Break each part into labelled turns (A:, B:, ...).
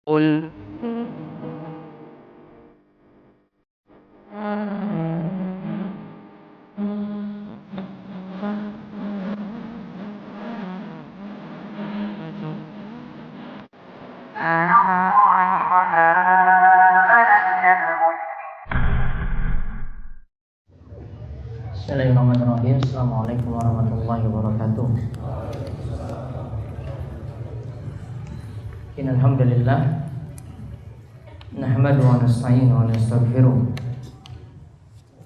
A: قل
B: Bismillahirrahmanirrahim. Assalamualaikum warahmatullahi wabarakatuh. Innal hamdalillah nahmadu wa nasta'inu wa nastaghfiruh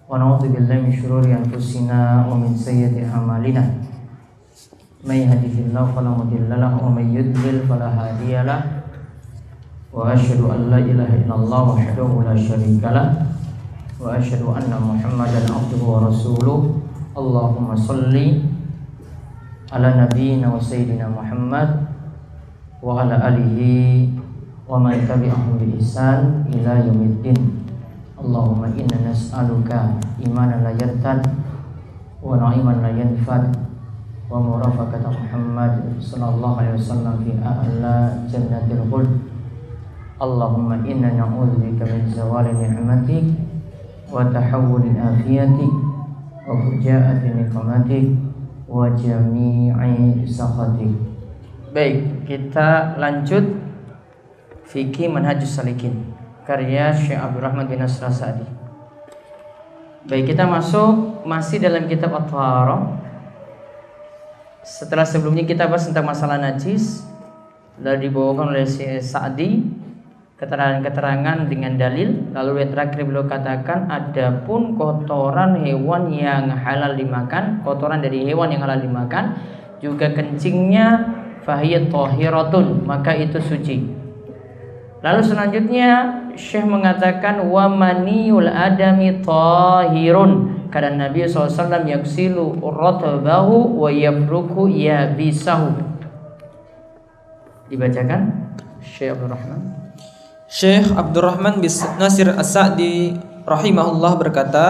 B: wa na'udzu billahi min shururi anfusina wa min sayyiati a'malina. May yahdihillahu fala mudilla lahu wa may yudlil fala hadiya lahu. Wa asyhadu an la ilaha illallah wahdahu la syarika lahu wa asyhadu anna Muhammadan abduhu wa rasuluh. Allahumma shalli ala nabiyyina wa sayyidina Muhammad wa ala alihi wa man tabi'ahum bi ihsan ila yaumiddin. Allahumma inna nas'aluka imanan la yartad wa na'iman la yanfad wa murafaqata Muhammad sallallahu alaihi wasallam fi a'la jannatil khuld. Allahumma inna na'udzubika min zawali ni'matik wa tahawuli afiyatik wa fujaati nikmatik wa jami'i sakhatik. Baik, kita lanjut Fikih Manhajus Salikin karya Syekh Abdurrahman bin Nasr As-Sa'di. Baik, kita masih dalam kitab At-Thaharah. Setelah sebelumnya kita bahas tentang masalah najis, lalu dibawakan oleh Syekh Sa'di keterangan-keterangan dengan dalil. Lalu yang terakhir beliau katakan, adapun kotoran hewan yang halal dimakan, kotoran dari hewan yang halal dimakan, juga kencingnya fahiyat tahiratun, maka itu suci. Lalu selanjutnya Syekh mengatakan wa maniyul adami tahirun, karena Nabi SAW yaksilu ratabahu wa yafruku yabisahu. Dibacakan Syekh Abdurrahman.
C: Syekh Abdurrahman bin Nasr As-Sa'di rahimahullah berkata,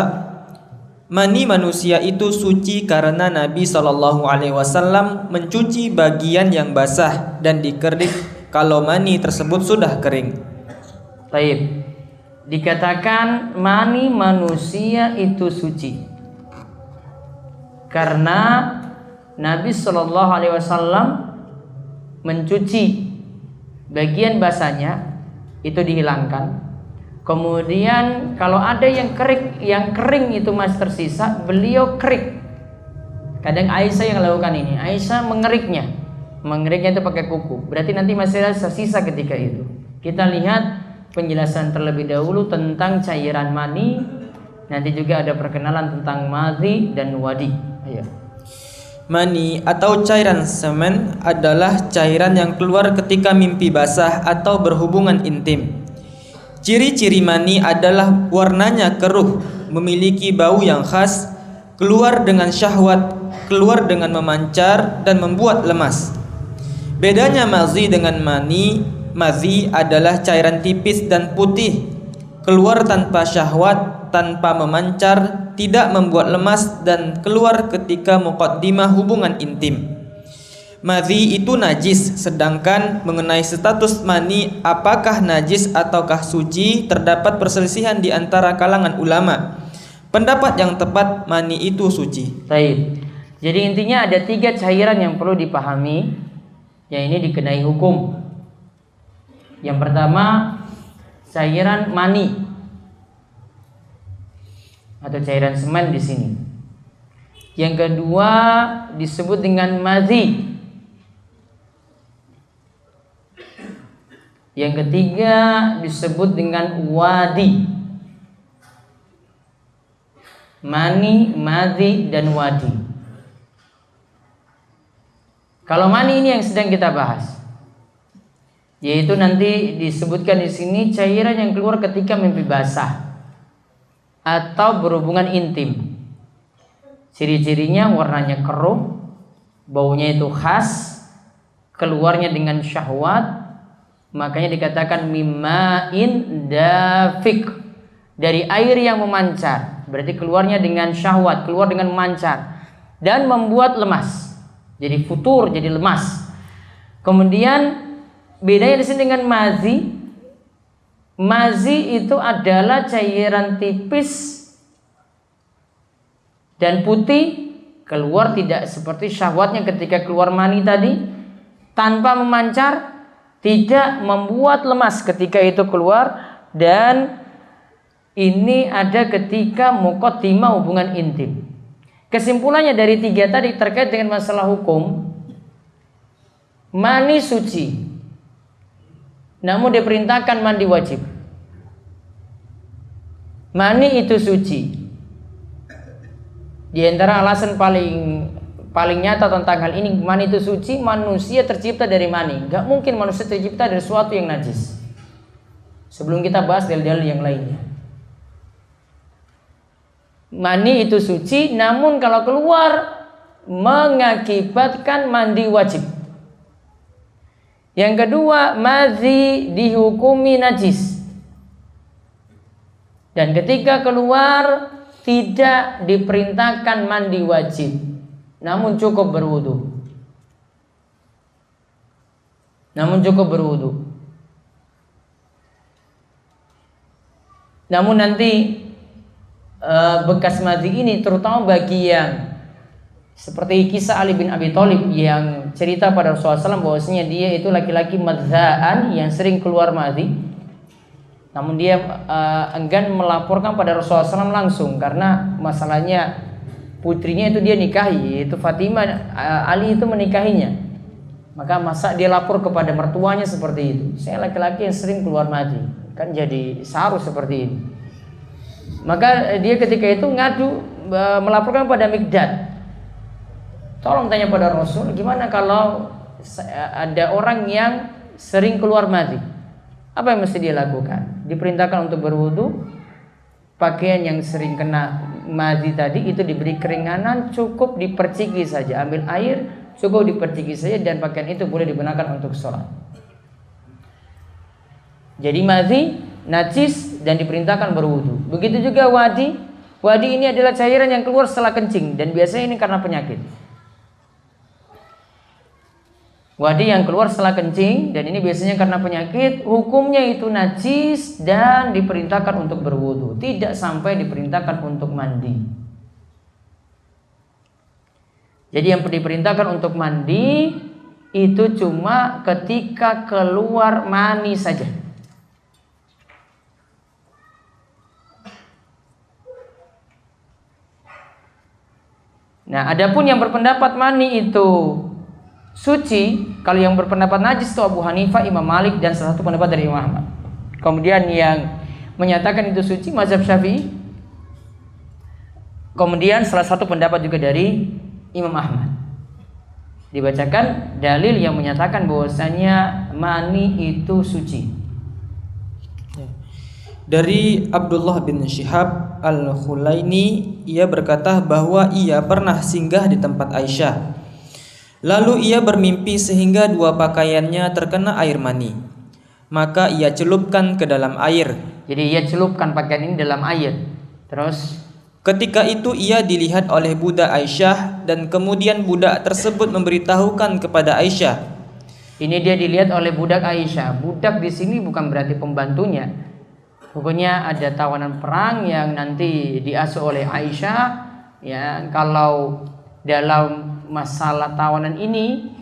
C: mani manusia itu suci karena Nabi SAW mencuci bagian yang basah dan dikerik kalau mani tersebut sudah kering.
B: Baik, dikatakan mani manusia itu suci karena Nabi SAW mencuci bagian basahnya, itu dihilangkan. Kemudian kalau ada yang kering itu masih tersisa, beliau kerik. Kadang Aisyah yang lakukan ini. Aisyah mengeriknya itu pakai kuku. Berarti nanti masih ada sisa ketika itu. Kita lihat penjelasan terlebih dahulu tentang cairan mani. Nanti juga ada perkenalan tentang madhi dan wadi. Ayo.
C: Mani atau cairan semen adalah cairan yang keluar ketika mimpi basah atau berhubungan intim. Ciri-ciri mani adalah warnanya keruh, memiliki bau yang khas, keluar dengan syahwat, keluar dengan memancar dan membuat lemas. Bedanya mazi dengan mani, mazi adalah cairan tipis dan putih, keluar tanpa syahwat, tanpa memancar, tidak membuat lemas dan keluar ketika muqaddimah hubungan intim. Madhi itu najis, sedangkan mengenai status mani apakah najis ataukah suci terdapat perselisihan di antara kalangan ulama. Pendapat yang tepat, mani itu suci.
B: Baik. Jadi intinya ada 3 cairan yang perlu dipahami yang ini dikenai hukum. Yang pertama, cairan mani atau cairan semen di sini. Yang kedua disebut dengan madhi. Yang ketiga disebut dengan wadi. Mani, madhi dan wadi. Kalau mani ini yang sedang kita bahas, yaitu nanti disebutkan di sini cairan yang keluar ketika mimpi basah atau berhubungan intim. Ciri-cirinya warnanya keruh, baunya itu khas, keluarnya dengan syahwat, makanya dikatakan mimma'in dafik, dari air yang memancar. Berarti keluarnya dengan syahwat, keluar dengan memancar dan membuat lemas. Jadi futur, jadi lemas. Kemudian bedanya di sini dengan madhi. Mazi itu adalah cairan tipis dan putih, keluar tidak seperti syahwatnya ketika keluar mani tadi, tanpa memancar, tidak membuat lemas ketika itu keluar, dan ini ada ketika muqaddimah hubungan intim. Kesimpulannya dari 3 tadi terkait dengan masalah hukum, mani suci, namun diperintahkan mandi wajib. Mani itu suci. Di antara alasan paling nyata tentang hal ini, mani itu suci, manusia tercipta dari mani. Gak mungkin manusia tercipta dari sesuatu yang najis. Sebelum kita bahas dalil-dalil yang lainnya, mani itu suci, namun kalau keluar mengakibatkan mandi wajib. Yang kedua, mazi dihukumi najis, dan ketika keluar tidak diperintahkan mandi wajib, namun cukup berwudu. Namun nanti bekas mazi ini terutama bagi yang seperti kisah Ali bin Abi Thalib yang cerita pada Rasulullah SAW bahwasanya dia itu laki-laki madzaan yang sering keluar mazi, namun dia enggan melaporkan pada Rasulullah SAW langsung karena masalahnya putrinya itu dia nikahi, yaitu Fatimah, Ali itu menikahinya. Maka masa dia lapor kepada mertuanya seperti itu, saya laki-laki yang sering keluar mazi, kan jadi saru seperti ini. Maka dia ketika itu ngadu, melaporkan pada Mikdad, tolong tanya pada Rasul, gimana kalau ada orang yang sering keluar mazi, apa yang mesti dia lakukan? Diperintahkan untuk berwudu, pakaian yang sering kena mazi tadi itu diberi keringanan, cukup diperciki saja, ambil air, cukup diperciki saja, dan pakaian itu boleh digunakan untuk sholat. Jadi mazi najis dan diperintahkan berwudu. Begitu juga wadi. Wadi ini adalah cairan yang keluar setelah kencing, dan biasanya ini karena penyakit. Wadi yang keluar setelah kencing, dan ini biasanya karena penyakit, hukumnya itu najis dan diperintahkan untuk berwudu, tidak sampai diperintahkan untuk mandi. Jadi yang diperintahkan untuk mandi itu cuma ketika keluar mani saja. Nah, adapun yang berpendapat mani itu suci, kalau yang berpendapat najis itu Abu Hanifah, Imam Malik, dan salah satu pendapat dari Imam Ahmad. Kemudian yang menyatakan itu suci mazhab Syafi'i. Kemudian salah satu pendapat juga dari Imam Ahmad. Dibacakan dalil yang menyatakan bahwasanya mani itu suci.
C: Dari Abdullah bin Syihab Al-Khulaini, ia berkata bahwa ia pernah singgah di tempat Aisyah. Lalu ia bermimpi sehingga 2 pakaiannya terkena air mani. Maka ia celupkan ke dalam air.
B: Jadi ia celupkan pakaian ini dalam air. Terus
C: ketika itu ia dilihat oleh budak Aisyah, dan kemudian budak tersebut memberitahukan kepada Aisyah.
B: Ini dia dilihat oleh budak Aisyah. Budak di sini bukan berarti pembantunya. Pokoknya ada tawanan perang yang nanti diasuh oleh Aisyah. Ya, kalau dalam masalah tawanan ini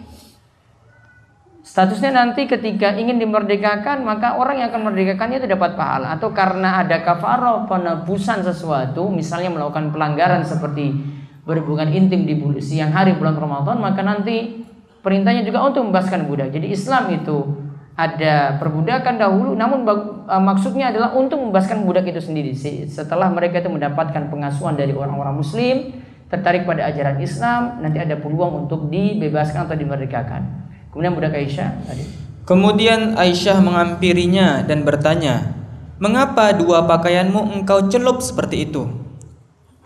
B: statusnya nanti ketika ingin dimerdekakan, maka orang yang akan merdekakannya itu dapat pahala, atau karena ada kafarah penebusan sesuatu, misalnya melakukan pelanggaran seperti berhubungan intim di siang hari bulan Ramadan, maka nanti perintahnya juga untuk membebaskan budak. Jadi Islam itu ada perbudakan dahulu, namun maksudnya adalah untuk membebaskan budak itu sendiri. Setelah mereka itu mendapatkan pengasuhan dari orang-orang Muslim, tertarik pada ajaran Islam, nanti ada peluang untuk dibebaskan atau dimerdekakan. Kemudian budak Aisyah tadi.
C: Kemudian Aisyah menghampirinya dan bertanya, "Mengapa 2 pakaianmu engkau celup seperti itu?"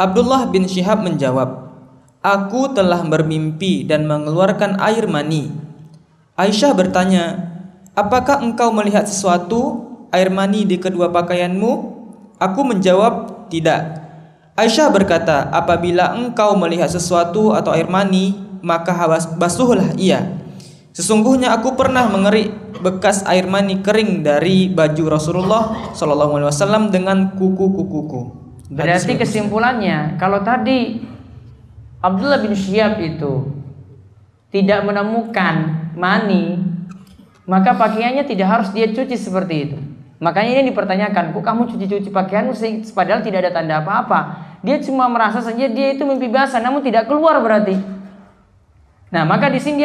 C: Abdullah bin Syihab menjawab, "Aku telah bermimpi dan mengeluarkan air mani." Aisyah bertanya, "Apakah engkau melihat sesuatu, air mani di kedua pakaianmu?" Aku menjawab, "Tidak." Aisyah berkata, "Apabila engkau melihat sesuatu atau air mani, maka basuhlah ia. Sesungguhnya aku pernah mengerik bekas air mani kering dari baju Rasulullah sallallahu alaihi wasallam dengan kuku-kukuku.
B: Berarti kesimpulannya, kalau tadi Abdullah bin Syihab itu tidak menemukan mani, maka pakaiannya tidak harus dia cuci seperti itu. Makanya ini dipertanyakan, kok kamu cuci-cuci pakaianmu padahal tidak ada tanda apa-apa. Dia cuma merasa saja dia itu mimpi basah, namun tidak keluar berarti. Nah, maka di sini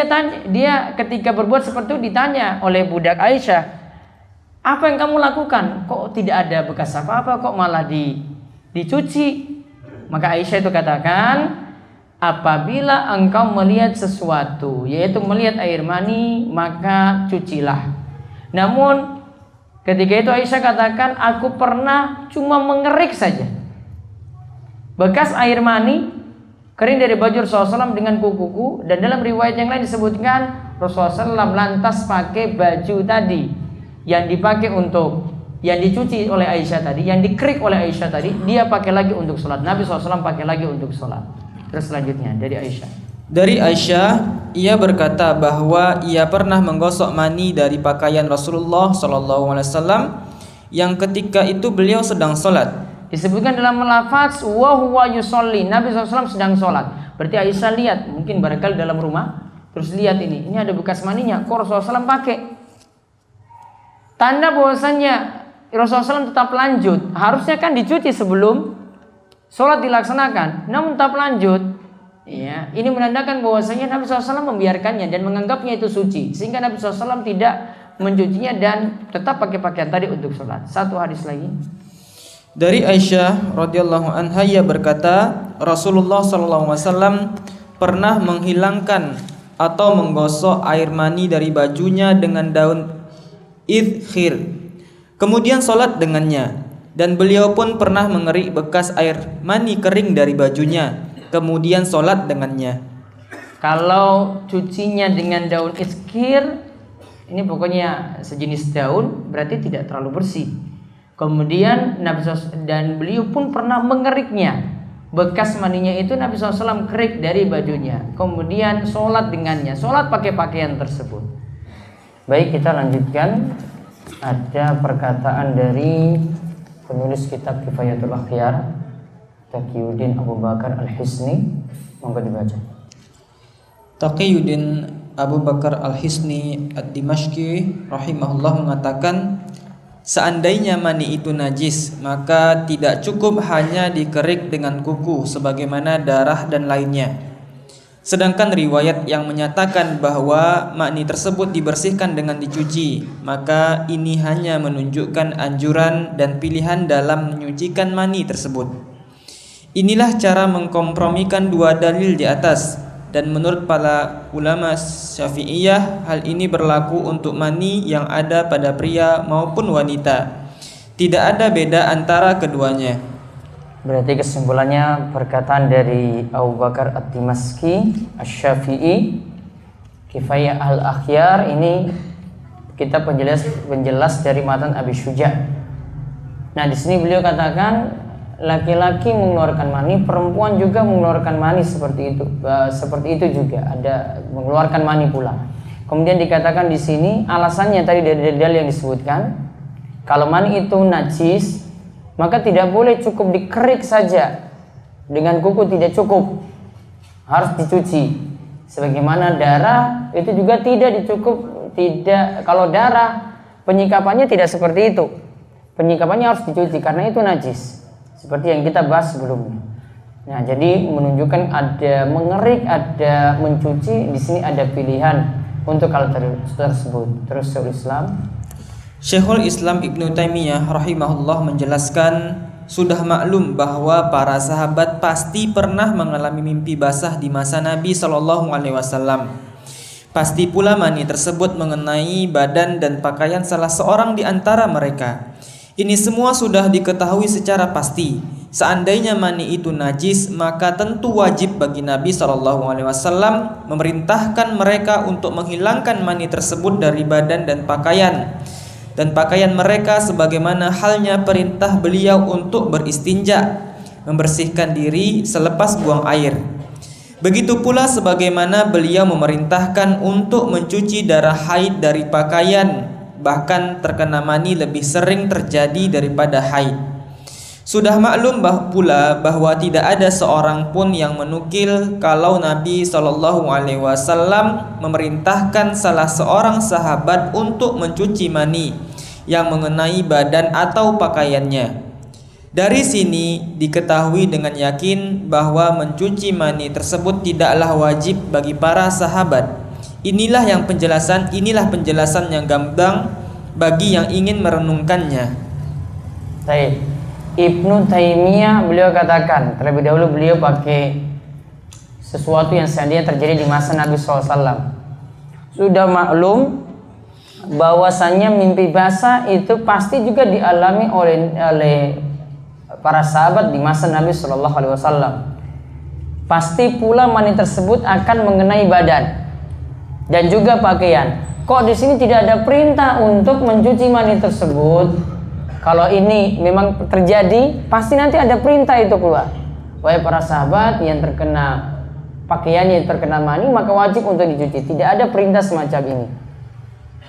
B: dia ketika berbuat seperti itu ditanya oleh budak Aisyah, apa yang kamu lakukan? Kok tidak ada bekas apa-apa, kok malah dicuci? Maka Aisyah itu katakan, apabila engkau melihat sesuatu, yaitu melihat air mani, maka cucilah. Namun ketika itu Aisyah katakan, aku pernah cuma mengerik saja bekas air mani kering dari baju Rasulullah SAW dengan kuku-kuku. Dan dalam riwayat yang lain disebutkan Rasulullah SAW lantas pakai baju tadi yang dipakai yang dicuci oleh Aisyah tadi, yang dikerik oleh Aisyah tadi, dia pakai lagi untuk sholat. Nabi SAW pakai lagi untuk sholat. Terus selanjutnya dari Aisyah.
C: Dari Aisyah, ia berkata bahwa ia pernah menggosok mani dari pakaian Rasulullah SAW yang ketika itu beliau sedang sholat.
B: Disebutkan dalam lafaz wa huwa yusolli, Nabi SAW sedang sholat. Berarti Aisyah lihat, mungkin barangkali dalam rumah, terus lihat ini ada bekas maninya, kok Rasulullah SAW pakai. Tanda bahwasanya Rasulullah SAW tetap lanjut. Harusnya kan dicuci sebelum sholat dilaksanakan, namun tetap lanjut. Ya, ini menandakan bahwasanya Nabi SAW membiarkannya dan menganggapnya itu suci, sehingga Nabi SAW tidak mencucinya dan tetap pakai pakaian tadi untuk sholat. Satu hadis lagi.
C: Dari Aisyah radhiyallahu anha, ia berkata, Rasulullah SAW pernah menghilangkan atau menggosok air mani dari bajunya dengan daun idkhir, kemudian sholat dengannya. Dan beliau pun pernah mengerik bekas air mani kering dari bajunya, kemudian sholat dengannya.
B: Kalau cucinya dengan daun idkhir, ini pokoknya sejenis daun, berarti tidak terlalu bersih. Kemudian Nabi SAW dan beliau pun pernah mengeriknya, bekas maninya itu Nabi SAW kerik dari bajunya, kemudian sholat dengannya, sholat pakai pakaian tersebut. Baik, kita lanjutkan. Ada perkataan dari penulis kitab Kifayatul Akhyar, Taqiyuddin Abu Bakar Al-Hisni. Monggo dibaca.
C: Taqiyuddin Abu Bakar Al-Hisni Ad-Dimashqi rahimahullah mengatakan, seandainya mani itu najis, maka tidak cukup hanya dikerik dengan kuku sebagaimana darah dan lainnya. Sedangkan riwayat yang menyatakan bahwa mani tersebut dibersihkan dengan dicuci, maka ini hanya menunjukkan anjuran dan pilihan dalam menyucikan mani tersebut. Inilah cara mengkompromikan dua dalil di atas, dan menurut para ulama Syafi'iyah, hal ini berlaku untuk mani yang ada pada pria maupun wanita. Tidak ada beda antara keduanya.
B: Berarti kesimpulannya perkataan dari Abu Bakar Ad-Dimashqi Asy-Syafi'i, Kifayah Al-Akhyar, ini kita penjelas dari matan Abi Syuja'. Nah, di sini beliau katakan laki-laki mengeluarkan mani, perempuan juga mengeluarkan mani seperti itu. Seperti itu juga ada mengeluarkan mani pula. Kemudian dikatakan di sini alasannya tadi dari dalil yang disebutkan, kalau mani itu najis, maka tidak boleh cukup dikerik saja dengan kuku, tidak cukup, harus dicuci. Sebagaimana darah itu juga tidak kalau darah penyikapannya tidak seperti itu. Penyikapannya harus dicuci karena itu najis, seperti yang kita bahas sebelumnya. Nah, jadi menunjukkan ada mengerik, ada mencuci. Di sini ada pilihan untuk hal tersebut. Terus
C: Syekhul Islam Ibnu Taimiyah rahimahullah menjelaskan, sudah maklum bahwa para sahabat pasti pernah mengalami mimpi basah di masa Nabi SAW. Pasti pula mani tersebut mengenai badan dan pakaian salah seorang di antara mereka. Ini semua sudah diketahui secara pasti. Seandainya mani itu najis, maka tentu wajib bagi Nabi SAW memerintahkan mereka untuk menghilangkan mani tersebut dari badan dan pakaian mereka, sebagaimana halnya perintah beliau untuk beristinja, membersihkan diri selepas buang air. Begitu pula sebagaimana beliau memerintahkan untuk mencuci darah haid dari pakaian, bahkan terkena mani lebih sering terjadi daripada haid. Sudah maklum pula bahwa tidak ada seorang pun yang menukil kalau Nabi SAW memerintahkan salah seorang sahabat untuk mencuci mani yang mengenai badan atau pakaiannya. Dari sini diketahui dengan yakin bahwa mencuci mani tersebut tidaklah wajib bagi para sahabat. Inilah penjelasan yang gamblang bagi yang ingin merenungkannya.
B: Baik. Ibnu Taimiyah beliau katakan, terlebih dahulu beliau pakai sesuatu yang seandainya terjadi di masa Nabi SAW. Sudah maklum bahwasannya mimpi basah itu pasti juga dialami oleh para sahabat di masa Nabi SAW. Pasti pula mani tersebut akan mengenai badan dan juga pakaian. Kok di sini tidak ada perintah untuk mencuci mani tersebut? Kalau ini memang terjadi, pasti nanti ada perintah itu keluar. Wahai para sahabat yang terkena pakaiannya yang terkena mani, maka wajib untuk dicuci. Tidak ada perintah semacam ini.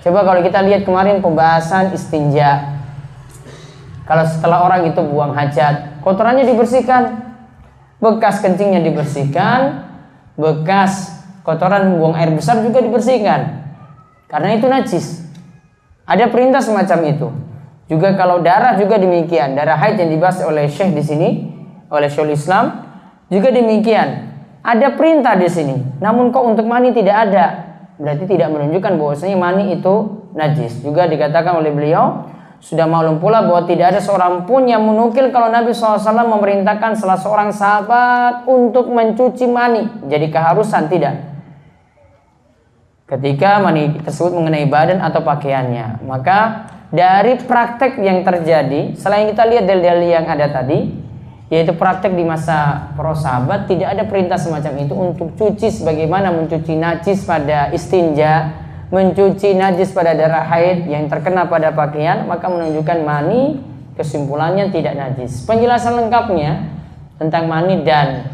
B: Coba kalau kita lihat kemarin pembahasan istinja. Kalau setelah orang itu buang hajat, kotorannya dibersihkan, bekas kencingnya dibersihkan, bekas kotoran buang air besar juga dibersihkan, karena itu najis. Ada perintah semacam itu. Juga kalau darah juga demikian, darah haid yang dibahas oleh Syekh di sini, oleh Syekhul Islam juga demikian. Ada perintah di sini. Namun kok untuk mani tidak ada, berarti tidak menunjukkan bahwasanya mani itu najis. Juga dikatakan oleh beliau, sudah maklum pula bahwa tidak ada seorang pun yang menukil kalau Nabi SAW memerintahkan salah seorang sahabat untuk mencuci mani. Jadi keharusan tidak. Ketika mani tersebut mengenai badan atau pakaiannya. Maka dari praktek yang terjadi, selain kita lihat dalil-dalil yang ada tadi, yaitu praktek di masa para sahabat, tidak ada perintah semacam itu untuk cuci sebagaimana mencuci najis pada istinja, mencuci najis pada darah haid yang terkena pada pakaian, maka menunjukkan mani kesimpulannya tidak najis. Penjelasan lengkapnya tentang mani dan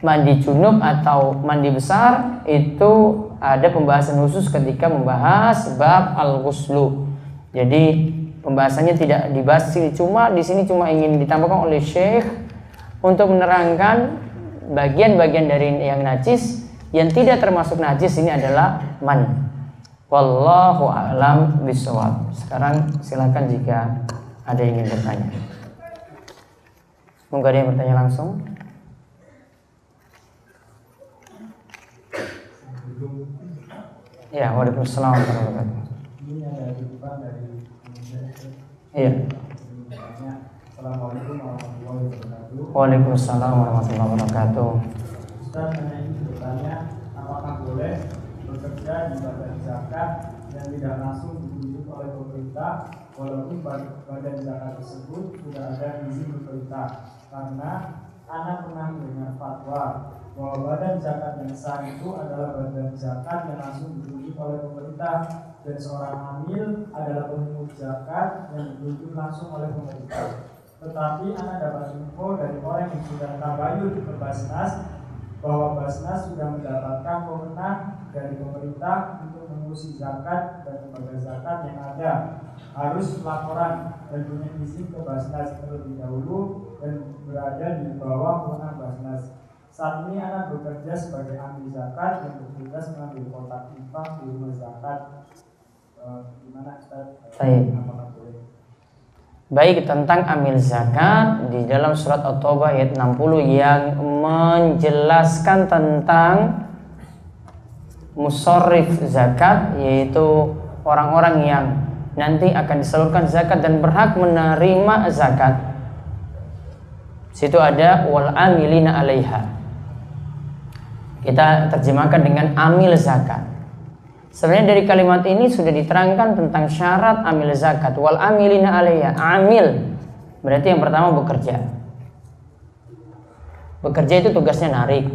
B: mandi junub atau mandi besar itu ada pembahasan khusus ketika membahas bab al-ghuslu. Jadi pembahasannya tidak dibahas sini, cuma di sini cuma ingin ditambahkan oleh Syekh untuk menerangkan bagian-bagian dari yang najis. Yang tidak termasuk najis ini adalah mani. Wallahu a'lam bishawab. Sekarang silakan jika ada yang ingin bertanya. Mungkin ada yang bertanya langsung. Ya, waalaikumsalam warahmatullahi wabarakatuh.
A: Ini ada titipan dari
B: Iya.
A: Assalamualaikum warahmatullahi wabarakatuh.
B: Waalaikumsalam warahmatullahi wabarakatuh.
A: Ustaz, ini bertanya, apakah boleh bekerja di badan zakat yang tidak langsung ditunjuk oleh pemerintah walaupun badan zakat tersebut sudah ada izin pemerintah? Karena anak pernah mendengar fatwa bahwa badan zakat yang sah itu adalah badan zakat yang langsung ditunjuk oleh pemerintah, dan seorang hamil adalah pemungut zakat yang ditunjuk langsung oleh pemerintah. Tetapi anak dapat info dari orang yang sudah tabayun ke Basnas bahwa Basnas sudah mendapatkan wewenang dari pemerintah untuk mengurusi zakat dan lembaga zakat yang ada. Harus laporan dan punya izin ke Basnas terlebih dahulu dan berada di bawah wewenang Basnas. Saat ini anak bekerja sebagai amil zakat dan bertugas mengambil kotak infak di rumah zakat. Gimana Ustaz? Apakah boleh?
B: Baik, tentang amil zakat di dalam surat At-Taubah ayat 60 yang menjelaskan tentang musarrif zakat, yaitu orang-orang yang nanti akan disalurkan zakat dan berhak menerima zakat. Situ ada wal amilina 'alaiha. Kita terjemahkan dengan amil zakat. Sebenarnya dari kalimat ini sudah diterangkan tentang syarat amil zakat. Wal amilina 'alaiha. Amil berarti yang pertama bekerja. Bekerja itu tugasnya narik.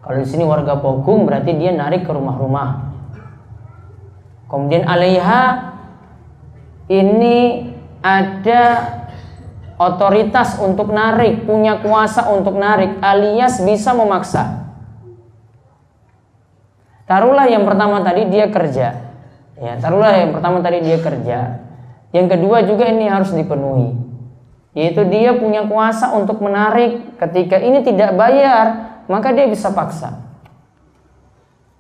B: Kalau di sini warga Pogung berarti dia narik ke rumah-rumah. Kemudian 'alaiha ini ada
D: otoritas untuk narik, punya kuasa untuk narik, alias bisa memaksa. Taruhlah yang pertama tadi dia kerja, ya, taruhlah yang pertama tadi dia kerja. Yang kedua juga ini harus dipenuhi, yaitu dia punya kuasa untuk menarik. Ketika ini tidak bayar, maka dia bisa paksa.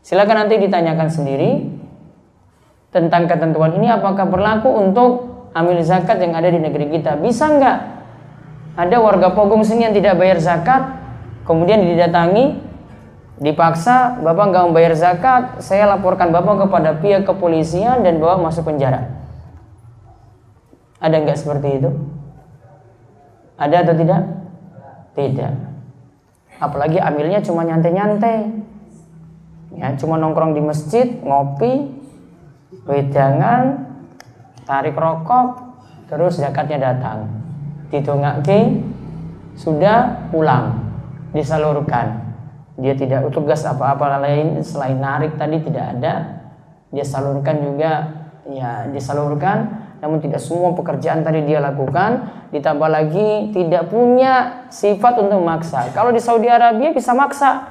D: Silakan nanti ditanyakan sendiri tentang ketentuan ini, apakah berlaku untuk amil zakat yang ada di negeri kita. Bisa nggak ada warga Pogong sini yang tidak bayar zakat, kemudian didatangi, dipaksa, bapak nggak membayar zakat, saya laporkan bapak kepada pihak kepolisian dan bawa masuk penjara. Ada nggak seperti itu? Ada atau tidak? Tidak. Apalagi amilnya cuma nyantai-nyantai, ya, cuma nongkrong di masjid, ngopi, wedangan, tarik rokok, terus zakatnya datang, ditungaki, sudah pulang, disalurkan. Dia tidak tugas apa-apa lain selain narik tadi, tidak ada. Dia salurkan juga, ya disalurkan. Namun tidak semua pekerjaan tadi dia lakukan. Ditambah lagi tidak punya sifat untuk memaksa. Kalau di Saudi Arabia bisa maksa.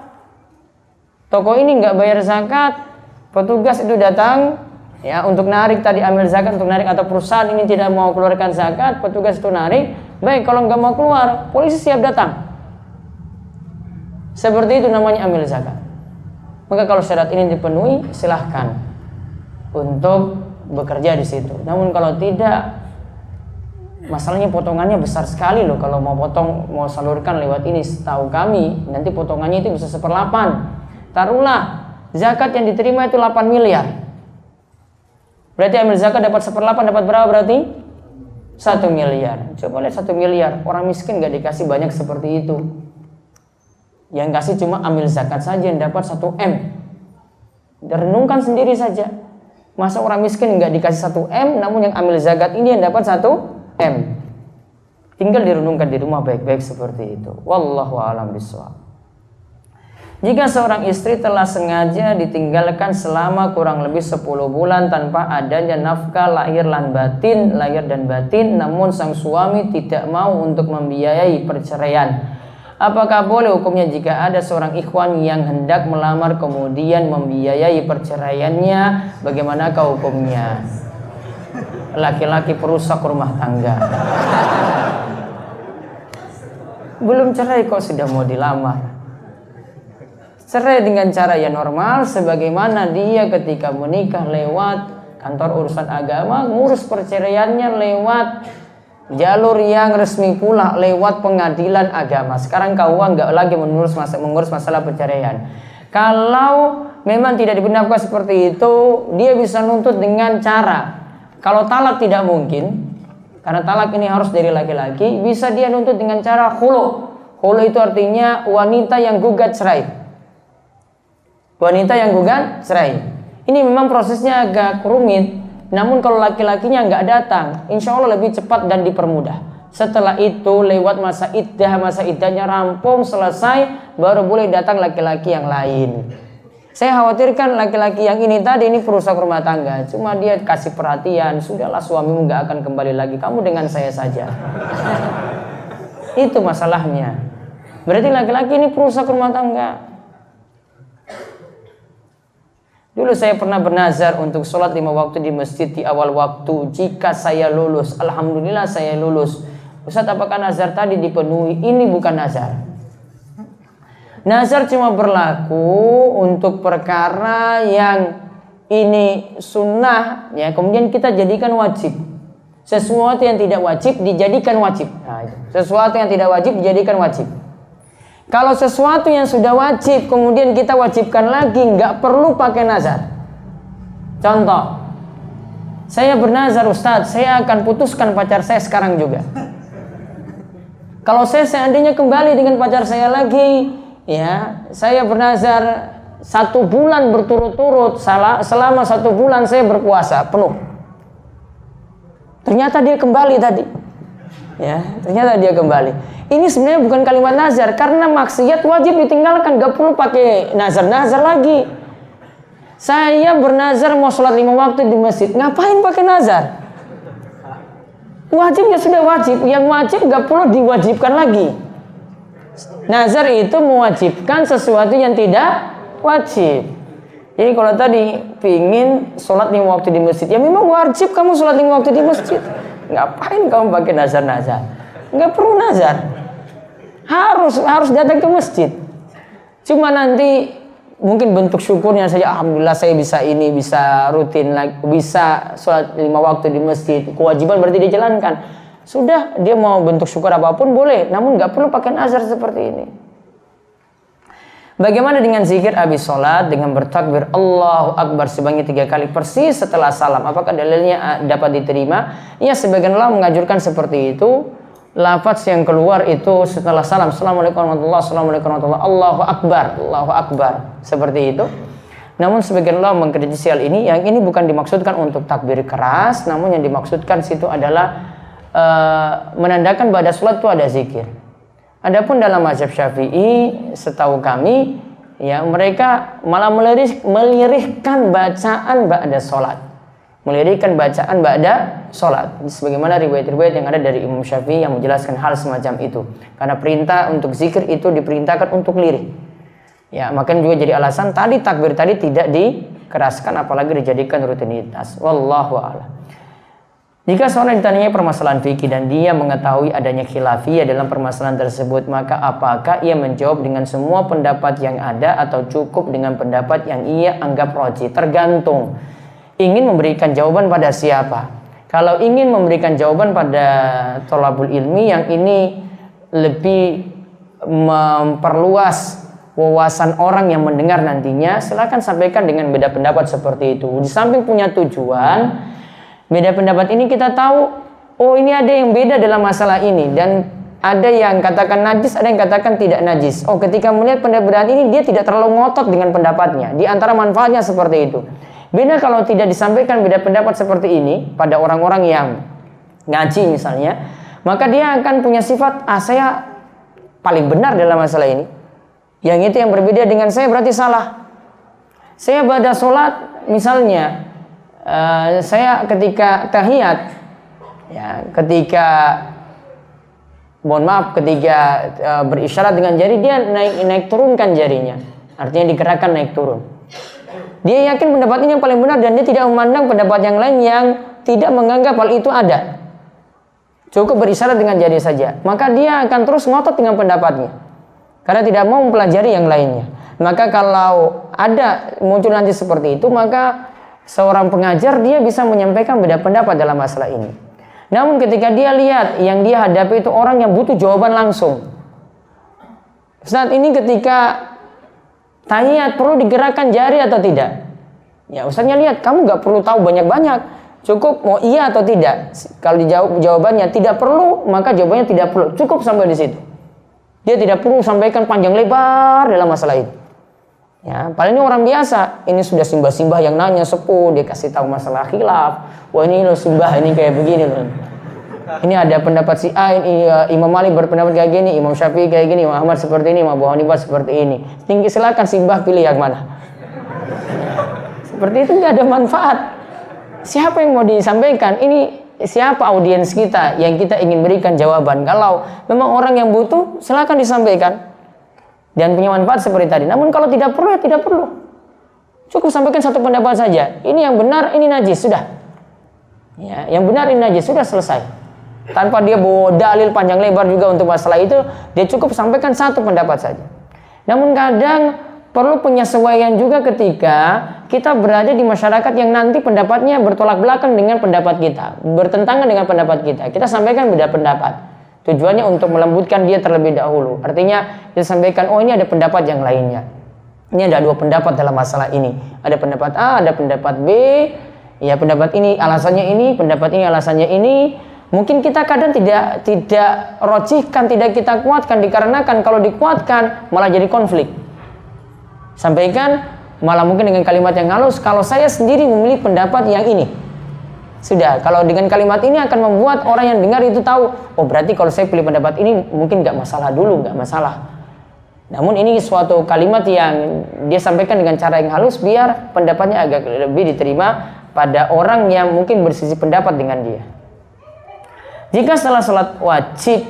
D: Toko ini nggak bayar zakat, petugas itu datang, ya, untuk narik tadi, ambil zakat untuk narik, atau perusahaan ini tidak mau keluarkan zakat, petugas itu narik. Baik, kalau nggak mau keluar, polisi siap datang. Seperti itu namanya ambil zakat. Maka kalau syarat ini dipenuhi, silahkan untuk bekerja di situ. Namun kalau tidak, masalahnya potongannya besar sekali loh. Kalau mau potong, mau salurkan lewat ini, setahu kami nanti potongannya itu bisa 1/8. Taruhlah zakat yang diterima itu 8 miliar. Berarti ambil zakat dapat 1/8, dapat berapa berarti? 1 miliar. Coba lihat 1 miliar, orang miskin gak dikasih banyak seperti itu. Yang kasih cuma ambil zakat saja yang dapat 1 M. Renungkan sendiri saja. Masa orang miskin nggak dikasih 1 M, namun yang ambil zakat ini yang dapat 1 M. Tinggal direnungkan di rumah baik-baik seperti itu. Wallahu a'lam bishawab. Jika seorang istri telah sengaja ditinggalkan selama kurang lebih 10 bulan tanpa adanya nafkah lahir dan batin, namun sang suami tidak mau untuk membiayai perceraian, apakah boleh hukumnya jika ada seorang ikhwan yang hendak melamar kemudian membiayai perceraiannya? Bagaimanakah hukumnya? Laki-laki perusak rumah tangga. Belum cerai kok sudah mau dilamar. Cerai dengan cara yang normal, sebagaimana dia ketika menikah lewat kantor urusan agama, ngurus perceraiannya lewat jalur yang resmi pula, lewat pengadilan agama. Sekarang KUA nggak lagi mengurus masalah perceraian. Kalau memang tidak dibenarkan seperti itu, dia bisa nuntut dengan cara, kalau talak tidak mungkin, karena talak ini harus dari laki-laki, bisa dia nuntut dengan cara khulu. Khulu itu artinya wanita yang gugat cerai. Wanita yang gugat cerai. Ini memang prosesnya agak rumit. Namun kalau laki-lakinya nggak datang, insya Allah lebih cepat dan dipermudah. Setelah itu lewat masa iddahnya rampung, selesai, baru boleh datang laki-laki yang lain. Saya khawatirkan laki-laki yang ini tadi ini perusak rumah tangga. Cuma dia kasih perhatian, sudahlah suamimu nggak akan kembali lagi, kamu dengan saya saja. Itu masalahnya. Berarti laki-laki ini perusak rumah tangga. Dulu saya pernah bernazar untuk sholat 5 waktu di masjid di awal waktu. Jika saya lulus, alhamdulillah saya lulus. Ustaz, apakah nazar tadi dipenuhi? Ini bukan nazar. Nazar cuma berlaku untuk perkara yang ini sunnah, ya, kemudian kita jadikan wajib. Sesuatu yang tidak wajib dijadikan wajib. Nah, sesuatu yang tidak wajib dijadikan wajib. Kalau sesuatu yang sudah wajib kemudian kita wajibkan lagi, nggak perlu pakai nazar. Contoh, saya bernazar, Ustadz, saya akan putuskan pacar saya sekarang juga. Kalau saya seandainya kembali dengan pacar saya lagi, ya, saya bernazar 1 bulan berturut-turut, selama 1 bulan saya berpuasa penuh. Ternyata dia kembali tadi. Ya, ternyata dia kembali. Ini sebenarnya bukan kalimat nazar, karena maksiat wajib ditinggalkan, gak perlu pakai nazar-nazar lagi. Saya bernazar mau sholat 5 waktu di masjid, ngapain pakai nazar? Wajib ya sudah wajib, yang wajib nggak perlu diwajibkan lagi. Nazar itu mewajibkan sesuatu yang tidak wajib. Jadi kalau tadi pingin sholat 5 waktu di masjid, ya memang wajib kamu sholat 5 waktu di masjid. Ngapain kamu pakai nazar-nazar? Nggak perlu nazar. Harus datang ke masjid. Cuma nanti mungkin bentuk syukurnya saja, alhamdulillah saya bisa ini, bisa rutin lagi, bisa sholat 5 waktu di masjid. Kewajiban berarti dia jalankan. Sudah, dia mau bentuk syukur apapun boleh, namun nggak perlu pakai nazar seperti ini. Bagaimana dengan zikir habis sholat dengan bertakbir Allahu Akbar sebanyak 3 kali persis setelah salam? Apakah dalilnya dapat diterima? Ya, sebagian ulama menganjurkan seperti itu. Lafaz yang keluar itu setelah salam, Assalamualaikum warahmatullahi wabarakatuh, Assalamualaikum warahmatullahi wabarakatuh, Allahu Akbar, Allahu Akbar, seperti itu. Namun sebagian ulama mengkritisi hal ini. Yang ini bukan dimaksudkan untuk takbir keras, namun yang dimaksudkan situ adalah menandakan pada sholat itu ada zikir. Adapun dalam mazhab Syafi'i, setahu kami, ya mereka malah melirihkan bacaan ba'da sholat, melirihkan bacaan ba'da sholat. Sebagaimana riwayat-riwayat yang ada dari Imam Syafi'i yang menjelaskan hal semacam itu. Karena perintah untuk zikir itu diperintahkan untuk lirih. Ya, makanya juga jadi alasan tadi takbir tadi tidak dikeraskan, apalagi dijadikan rutinitas. Wallahu a'lam. Jika seorang ditanyai permasalahan fikih dan dia mengetahui adanya khilafiyah dalam permasalahan tersebut, maka apakah ia menjawab dengan semua pendapat yang ada atau cukup dengan pendapat yang ia anggap rajih? Tergantung ingin memberikan jawaban pada siapa. Kalau ingin memberikan jawaban pada thalabul ilmi yang ini lebih memperluas wawasan orang yang mendengar nantinya, silakan sampaikan dengan beda pendapat seperti itu. Di samping punya tujuan, beda pendapat ini kita tahu, oh ini ada yang beda dalam masalah ini, dan ada yang katakan najis, ada yang katakan tidak najis. Oh, ketika melihat pendapat ini dia tidak terlalu ngotot dengan pendapatnya. Di antara manfaatnya seperti itu. Beda kalau tidak disampaikan beda pendapat seperti ini pada orang-orang yang ngaji misalnya, maka dia akan punya sifat, saya paling benar dalam masalah ini. Yang itu yang berbeda dengan saya berarti salah. Saya pada sholat misalnya, saya ketika tahiyat, ya, ketika berisyarat dengan jari, dia naik turunkan jarinya, artinya digerakkan naik turun. Dia yakin pendapat ini yang paling benar dan dia tidak memandang pendapat yang lain yang tidak menganggap hal itu ada. Cukup berisyarat dengan jari saja, maka dia akan terus ngotot dengan pendapatnya karena tidak mau mempelajari yang lainnya. Maka kalau ada muncul nanti seperti itu, maka seorang pengajar dia bisa menyampaikan beda pendapat dalam masalah ini. Namun ketika dia lihat yang dia hadapi itu orang yang butuh jawaban langsung. Saat ini ketika tahiyat perlu digerakkan jari atau tidak? Ya, ustaznya lihat kamu nggak perlu tahu banyak-banyak, cukup mau iya atau tidak. Kalau dijawab jawabannya tidak perlu, maka jawabannya tidak perlu, cukup sampai di situ. Dia tidak perlu sampaikan panjang lebar dalam masalah itu. Ya, paling ini orang biasa, ini sudah simbah-simbah yang nanya sepuh, dia kasih tahu masalah khilaf. Wah ini loh simbah, ini kayak begini loh. Ini ada pendapat si A, ini Imam Malik berpendapat kayak gini, Imam Syafi'i kayak gini, Imam Ahmad seperti ini, Imam Abu Hanifah seperti ini. Tinggi silakan simbah pilih yang mana. Seperti itu nggak ada manfaat. Siapa yang mau disampaikan? Ini siapa audiens kita yang kita ingin berikan jawaban? Kalau memang orang yang butuh, silakan disampaikan. Dan punya manfaat seperti tadi. Namun kalau tidak perlu, ya tidak perlu. Cukup sampaikan satu pendapat saja. Ini yang benar, ini najis, sudah. Ya, yang benar ini najis, sudah selesai. Tanpa dia bawa dalil panjang lebar juga untuk masalah itu, dia cukup sampaikan satu pendapat saja. Namun kadang perlu penyesuaian juga ketika kita berada di masyarakat yang nanti pendapatnya bertolak belakang dengan pendapat kita, bertentangan dengan pendapat kita. Kita sampaikan beda pendapat. Tujuannya untuk melembutkan dia terlebih dahulu. Artinya kita sampaikan, oh ini ada pendapat yang lainnya. Ini ada dua pendapat dalam masalah ini. Ada pendapat A, ada pendapat B. Ya pendapat ini alasannya ini, pendapat ini alasannya ini. Mungkin kita kadang tidak rojihkan, tidak kita kuatkan, dikarenakan kalau dikuatkan malah jadi konflik. Sampaikan malah mungkin dengan kalimat yang halus, kalau saya sendiri memilih pendapat yang ini. Sudah, kalau dengan kalimat ini akan membuat orang yang dengar itu tahu, oh berarti kalau saya pilih pendapat ini mungkin nggak masalah dulu, nggak masalah. Namun ini suatu kalimat yang dia sampaikan dengan cara yang halus biar pendapatnya agak lebih diterima pada orang yang mungkin bersisi pendapat dengan dia. Jika setelah sholat wajib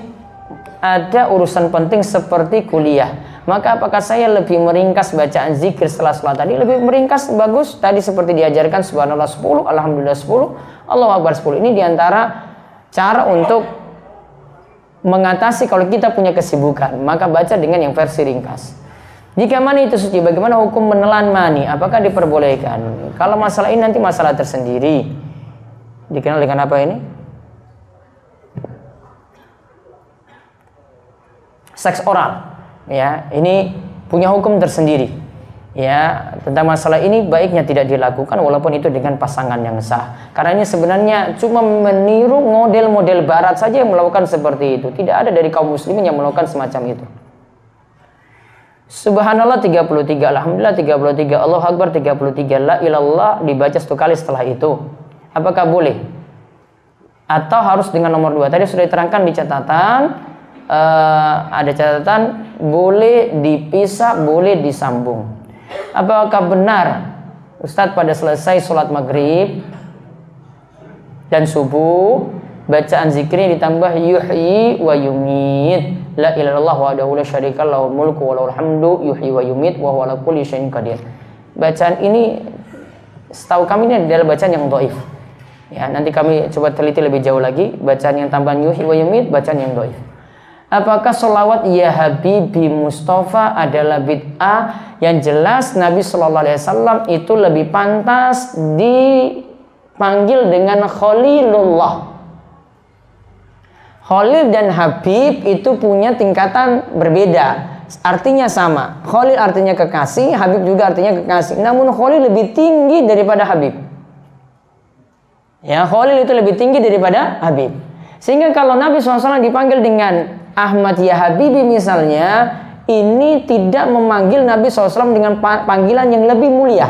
D: ada urusan penting seperti kuliah, maka apakah saya lebih meringkas bacaan zikir setelah sholat tadi? Lebih meringkas, bagus. Tadi seperti diajarkan subhanallah 10, alhamdulillah 10, Allahu akbar 10. Ini diantara cara untuk mengatasi kalau kita punya kesibukan, maka baca dengan yang versi ringkas. Jika mani itu suci, bagaimana hukum menelan mani? Apakah diperbolehkan? Kalau masalah ini nanti masalah tersendiri. Dikenal dengan apa ini? Seks oral. Ya, ini punya hukum tersendiri. Ya, tentang masalah ini baiknya tidak dilakukan walaupun itu dengan pasangan yang sah. Karena ini sebenarnya cuma meniru model-model barat saja yang melakukan seperti itu. Tidak ada dari kaum muslimin yang melakukan semacam itu. Subhanallah 33, alhamdulillah 33, Allahu akbar 33, la ilallah dibaca 1 kali setelah itu. Apakah boleh? Atau harus dengan nomor 2? Tadi sudah diterangkan di catatan, ada catatan boleh dipisah, boleh disambung. Apakah benar Ustadz pada selesai sholat maghrib dan subuh bacaan zikirnya ditambah yuhyi wa yumit, la ilaha illallah wahdahu la syarika lahu mulku wa lahul hamdu yuhyi wa yumit wa huwa ala kulli syai'in qadir. Bacaan ini setahu kami ini adalah bacaan yang dhaif. Ya, nanti kami coba teliti lebih jauh lagi. Bacaan yang tambahan yuhyi wa yumit bacaan yang dhaif. Apakah sholawat ya Habibi Mustafa adalah bid'ah? Yang jelas Nabi Shallallahu Alaihi Wasallam itu lebih pantas dipanggil dengan Khalilullah. Khalil dan Habib itu punya tingkatan berbeda. Artinya sama. Khalil artinya kekasih, Habib juga artinya kekasih. Namun Khalil lebih tinggi daripada Habib. Ya, Khalil itu lebih tinggi daripada Habib. Sehingga kalau Nabi SAW dipanggil dengan Ahmad ya Habibi misalnya, ini tidak memanggil Nabi SAW dengan panggilan yang lebih mulia.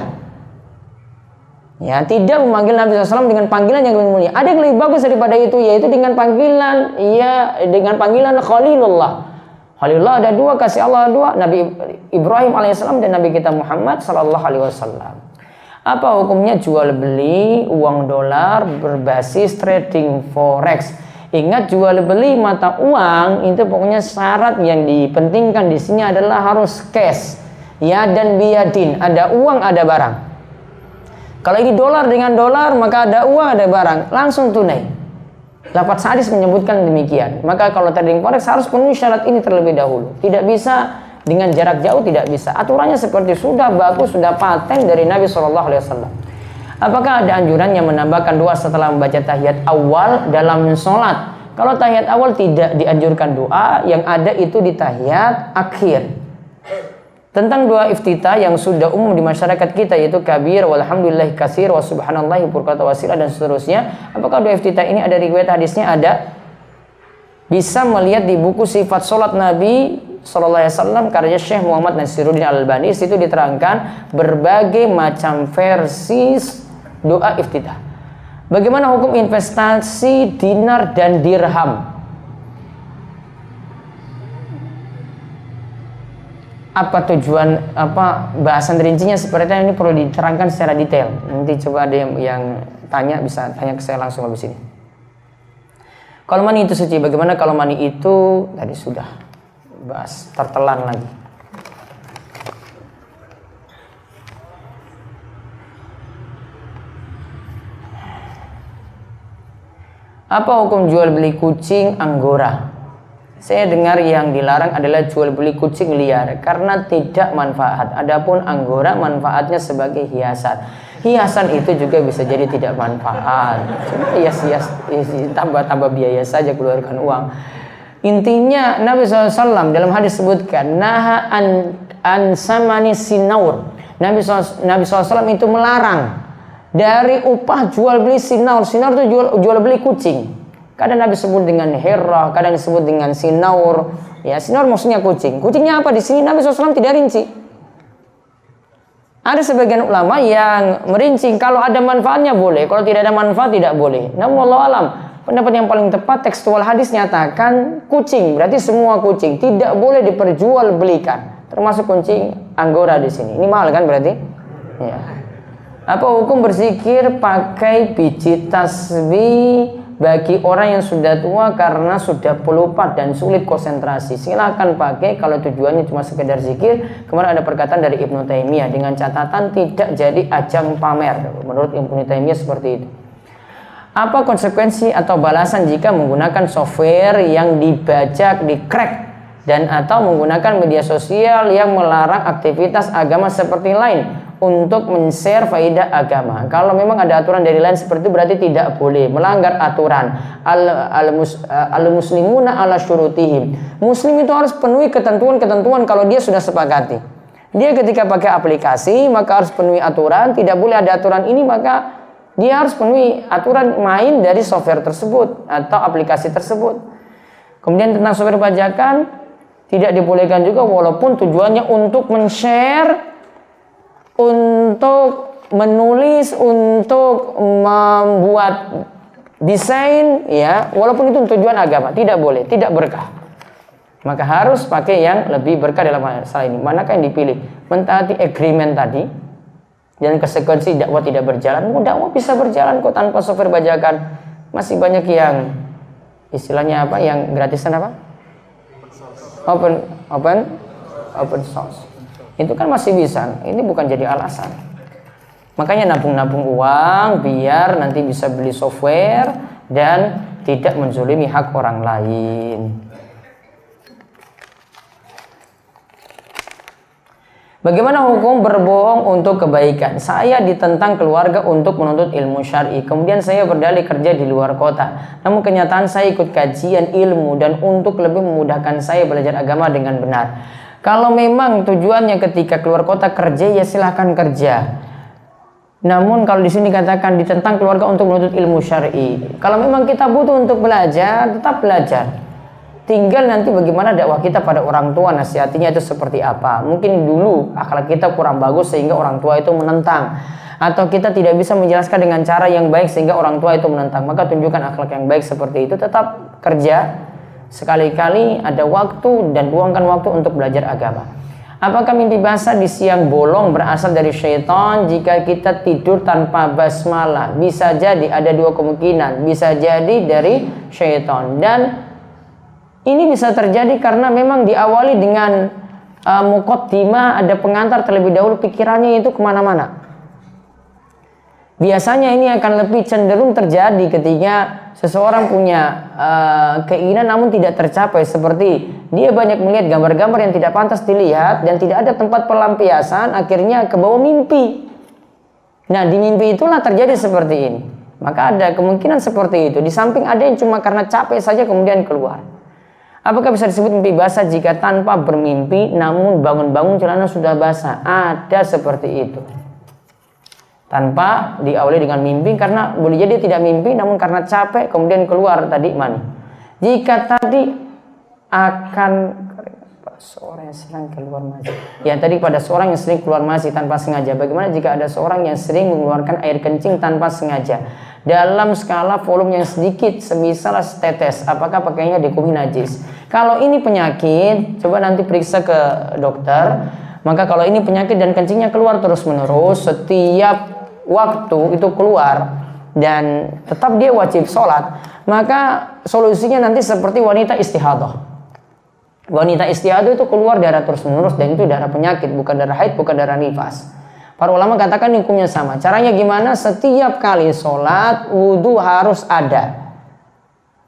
D: Ya, tidak memanggil Nabi SAW dengan panggilan yang lebih mulia. Ada yang lebih bagus daripada itu, yaitu dengan panggilan Khalilullah. Khalilullah ada 2, kasih Allah 2, Nabi Ibrahim alaihissalam dan Nabi kita Muhammad sallallahu alaihi wasallam. Apa hukumnya jual beli uang dolar berbasis trading forex? Ingat, jual beli mata uang itu pokoknya syarat yang dipentingkan di sini adalah harus cash, ya, dan biyadin, ada uang ada barang. Kalau ini dolar dengan dolar, maka ada uang ada barang, langsung tunai. Lafaz hadis menyebutkan demikian. Maka kalau trading forex harus penuhi syarat ini terlebih dahulu. Tidak bisa dengan jarak jauh, tidak bisa. Aturannya seperti sudah bagus, sudah paten dari Nabi SAW. Apakah ada anjuran yang menambahkan doa setelah membaca tahiyat awal dalam sholat? Kalau tahiyat awal tidak dianjurkan doa, yang ada itu di tahiyat akhir. Tentang doa iftitah yang sudah umum di masyarakat kita, yaitu kabir, walhamdulillahi katsir, wa subhanallahi burkata wasila dan seterusnya. Apakah doa iftitah ini ada riwayat hadisnya? Ada. Bisa melihat di buku sifat sholat Nabi Sallallahu Alaihi Wasallam karya Syekh Muhammad Nasiruddin Al-Albani. Situ diterangkan berbagai macam versi doa iftitah. Bagaimana hukum investasi dinar dan dirham? Apa tujuan, apa bahasan rincinya seperti ini perlu diterangkan secara detail. Nanti coba ada yang tanya, bisa tanya ke saya langsung habis ini. Kalau mani itu suci, bagaimana kalau mani itu tadi sudah bahas, tertelan lagi. Apa hukum jual beli kucing Anggora? Saya dengar yang dilarang adalah jual beli kucing liar karena tidak manfaat. Adapun Anggora manfaatnya sebagai hiasan. Hiasan itu juga bisa jadi tidak manfaat. Cuma hias-hias, tambah-tambah biaya saja, keluarkan uang. Intinya Nabi SAW dalam hadis sebutkan naha an samani sinaur. Nabi SAW itu melarang dari upah jual beli sinaur. Sinaur itu jual beli kucing. Kadang Nabi sebut dengan hera, kadang disebut dengan sinaur. Ya, sinaur maksudnya kucing. Kucingnya apa di sini? Nabi SAW tidak rinci. Ada sebagian ulama yang merinci kalau ada manfaatnya boleh, kalau tidak ada manfaat tidak boleh. Namun wallahu alam, pendapat yang paling tepat tekstual hadis nyatakan kucing, berarti semua kucing tidak boleh diperjualbelikan, termasuk kucing Anggora di sini. Ini mahal kan berarti? Ya. Apa hukum berzikir pakai biji tasbih bagi orang yang sudah tua karena sudah pelupa dan sulit konsentrasi. Silakan pakai kalau tujuannya cuma sekedar zikir. Kemarin ada perkataan dari Ibnu Taimiyah dengan catatan tidak jadi ajang pamer. Menurut Ibnu Taimiyah seperti itu. Apa konsekuensi atau balasan jika menggunakan software yang dibajak, di-crack, dan atau menggunakan media sosial yang melarang aktivitas agama seperti lain untuk men-share faidah agama? Kalau memang ada aturan dari lain seperti itu berarti tidak boleh melanggar aturan. Al-muslimuna ala syurutihim. Muslim itu harus penuhi ketentuan-ketentuan kalau dia sudah sepakati. Dia ketika pakai aplikasi maka harus penuhi aturan, tidak boleh ada aturan ini maka dia harus penuhi aturan main dari software tersebut atau aplikasi tersebut. Kemudian tentang software bajakan tidak dibolehkan juga walaupun tujuannya untuk men-share, untuk menulis, untuk membuat desain, ya, walaupun itu tujuan agama, tidak boleh, tidak berkah. Maka harus pakai yang lebih berkah dalam masalah ini. Manakah yang dipilih? Mentaati agreement tadi dan konsekuensi dakwah tidak berjalan. Dakwah bisa berjalan kok tanpa software bajakan. Masih banyak yang istilahnya apa? Yang gratisan apa? Open source. Itu kan masih bisa. Ini bukan jadi alasan. Makanya nabung-nabung uang biar nanti bisa beli software dan tidak menzolimi hak orang lain. Bagaimana hukum berbohong untuk kebaikan? Saya ditentang keluarga untuk menuntut ilmu syar'i. Kemudian saya berdalih kerja di luar kota. Namun kenyataan saya ikut kajian ilmu dan untuk lebih memudahkan saya belajar agama dengan benar. Kalau memang tujuannya ketika keluar kota kerja, ya silahkan kerja. Namun kalau di sini katakan ditentang keluarga untuk menuntut ilmu syar'i. Kalau memang kita butuh untuk belajar, tetap belajar. Tinggal nanti bagaimana dakwah kita pada orang tua, nasihatinya itu seperti apa. Mungkin dulu akhlak kita kurang bagus sehingga orang tua itu menentang. Atau kita tidak bisa menjelaskan dengan cara yang baik sehingga orang tua itu menentang. Maka tunjukkan akhlak yang baik seperti itu, tetap kerja. Sekali-kali ada waktu dan luangkan waktu untuk belajar agama. Apakah mimpi basah di siang bolong berasal dari syaitan jika kita tidur tanpa basmalah? Bisa jadi, ada dua kemungkinan. Bisa jadi dari syaitan. Dan ini bisa terjadi karena memang diawali dengan muqaddimah, ada pengantar terlebih dahulu, pikirannya itu kemana-mana. Biasanya ini akan lebih cenderung terjadi ketika seseorang punya keinginan namun tidak tercapai. Seperti dia banyak melihat gambar-gambar yang tidak pantas dilihat dan tidak ada tempat pelampiasan, akhirnya ke bawah mimpi. Nah, di mimpi itulah terjadi seperti ini. Maka ada kemungkinan seperti itu. Di samping ada yang cuma karena capek saja kemudian keluar. Apakah bisa disebut mimpi basah jika tanpa bermimpi namun bangun-bangun celana sudah basah? Ada seperti itu. Tanpa diawali dengan mimpi, karena boleh jadi dia tidak mimpi namun karena capek kemudian keluar tadi mani. Jika tadi akan seorang yang sering keluar masih. Ya, tadi pada seorang yang sering keluar masih tanpa sengaja. Bagaimana jika ada seorang yang sering mengeluarkan air kencing tanpa sengaja dalam skala volume yang sedikit, semisal setetes? Apakah pakainya dihukumi najis? Kalau ini penyakit, coba nanti periksa ke dokter. Maka kalau ini penyakit dan kencingnya keluar terus-menerus setiap waktu itu keluar dan tetap dia wajib sholat, maka solusinya nanti seperti wanita istihadah. Wanita istihadah itu keluar darah terus-menerus dan itu darah penyakit, bukan darah haid, bukan darah nifas. Para ulama katakan hukumnya sama. Caranya gimana? Setiap kali sholat wudhu harus ada.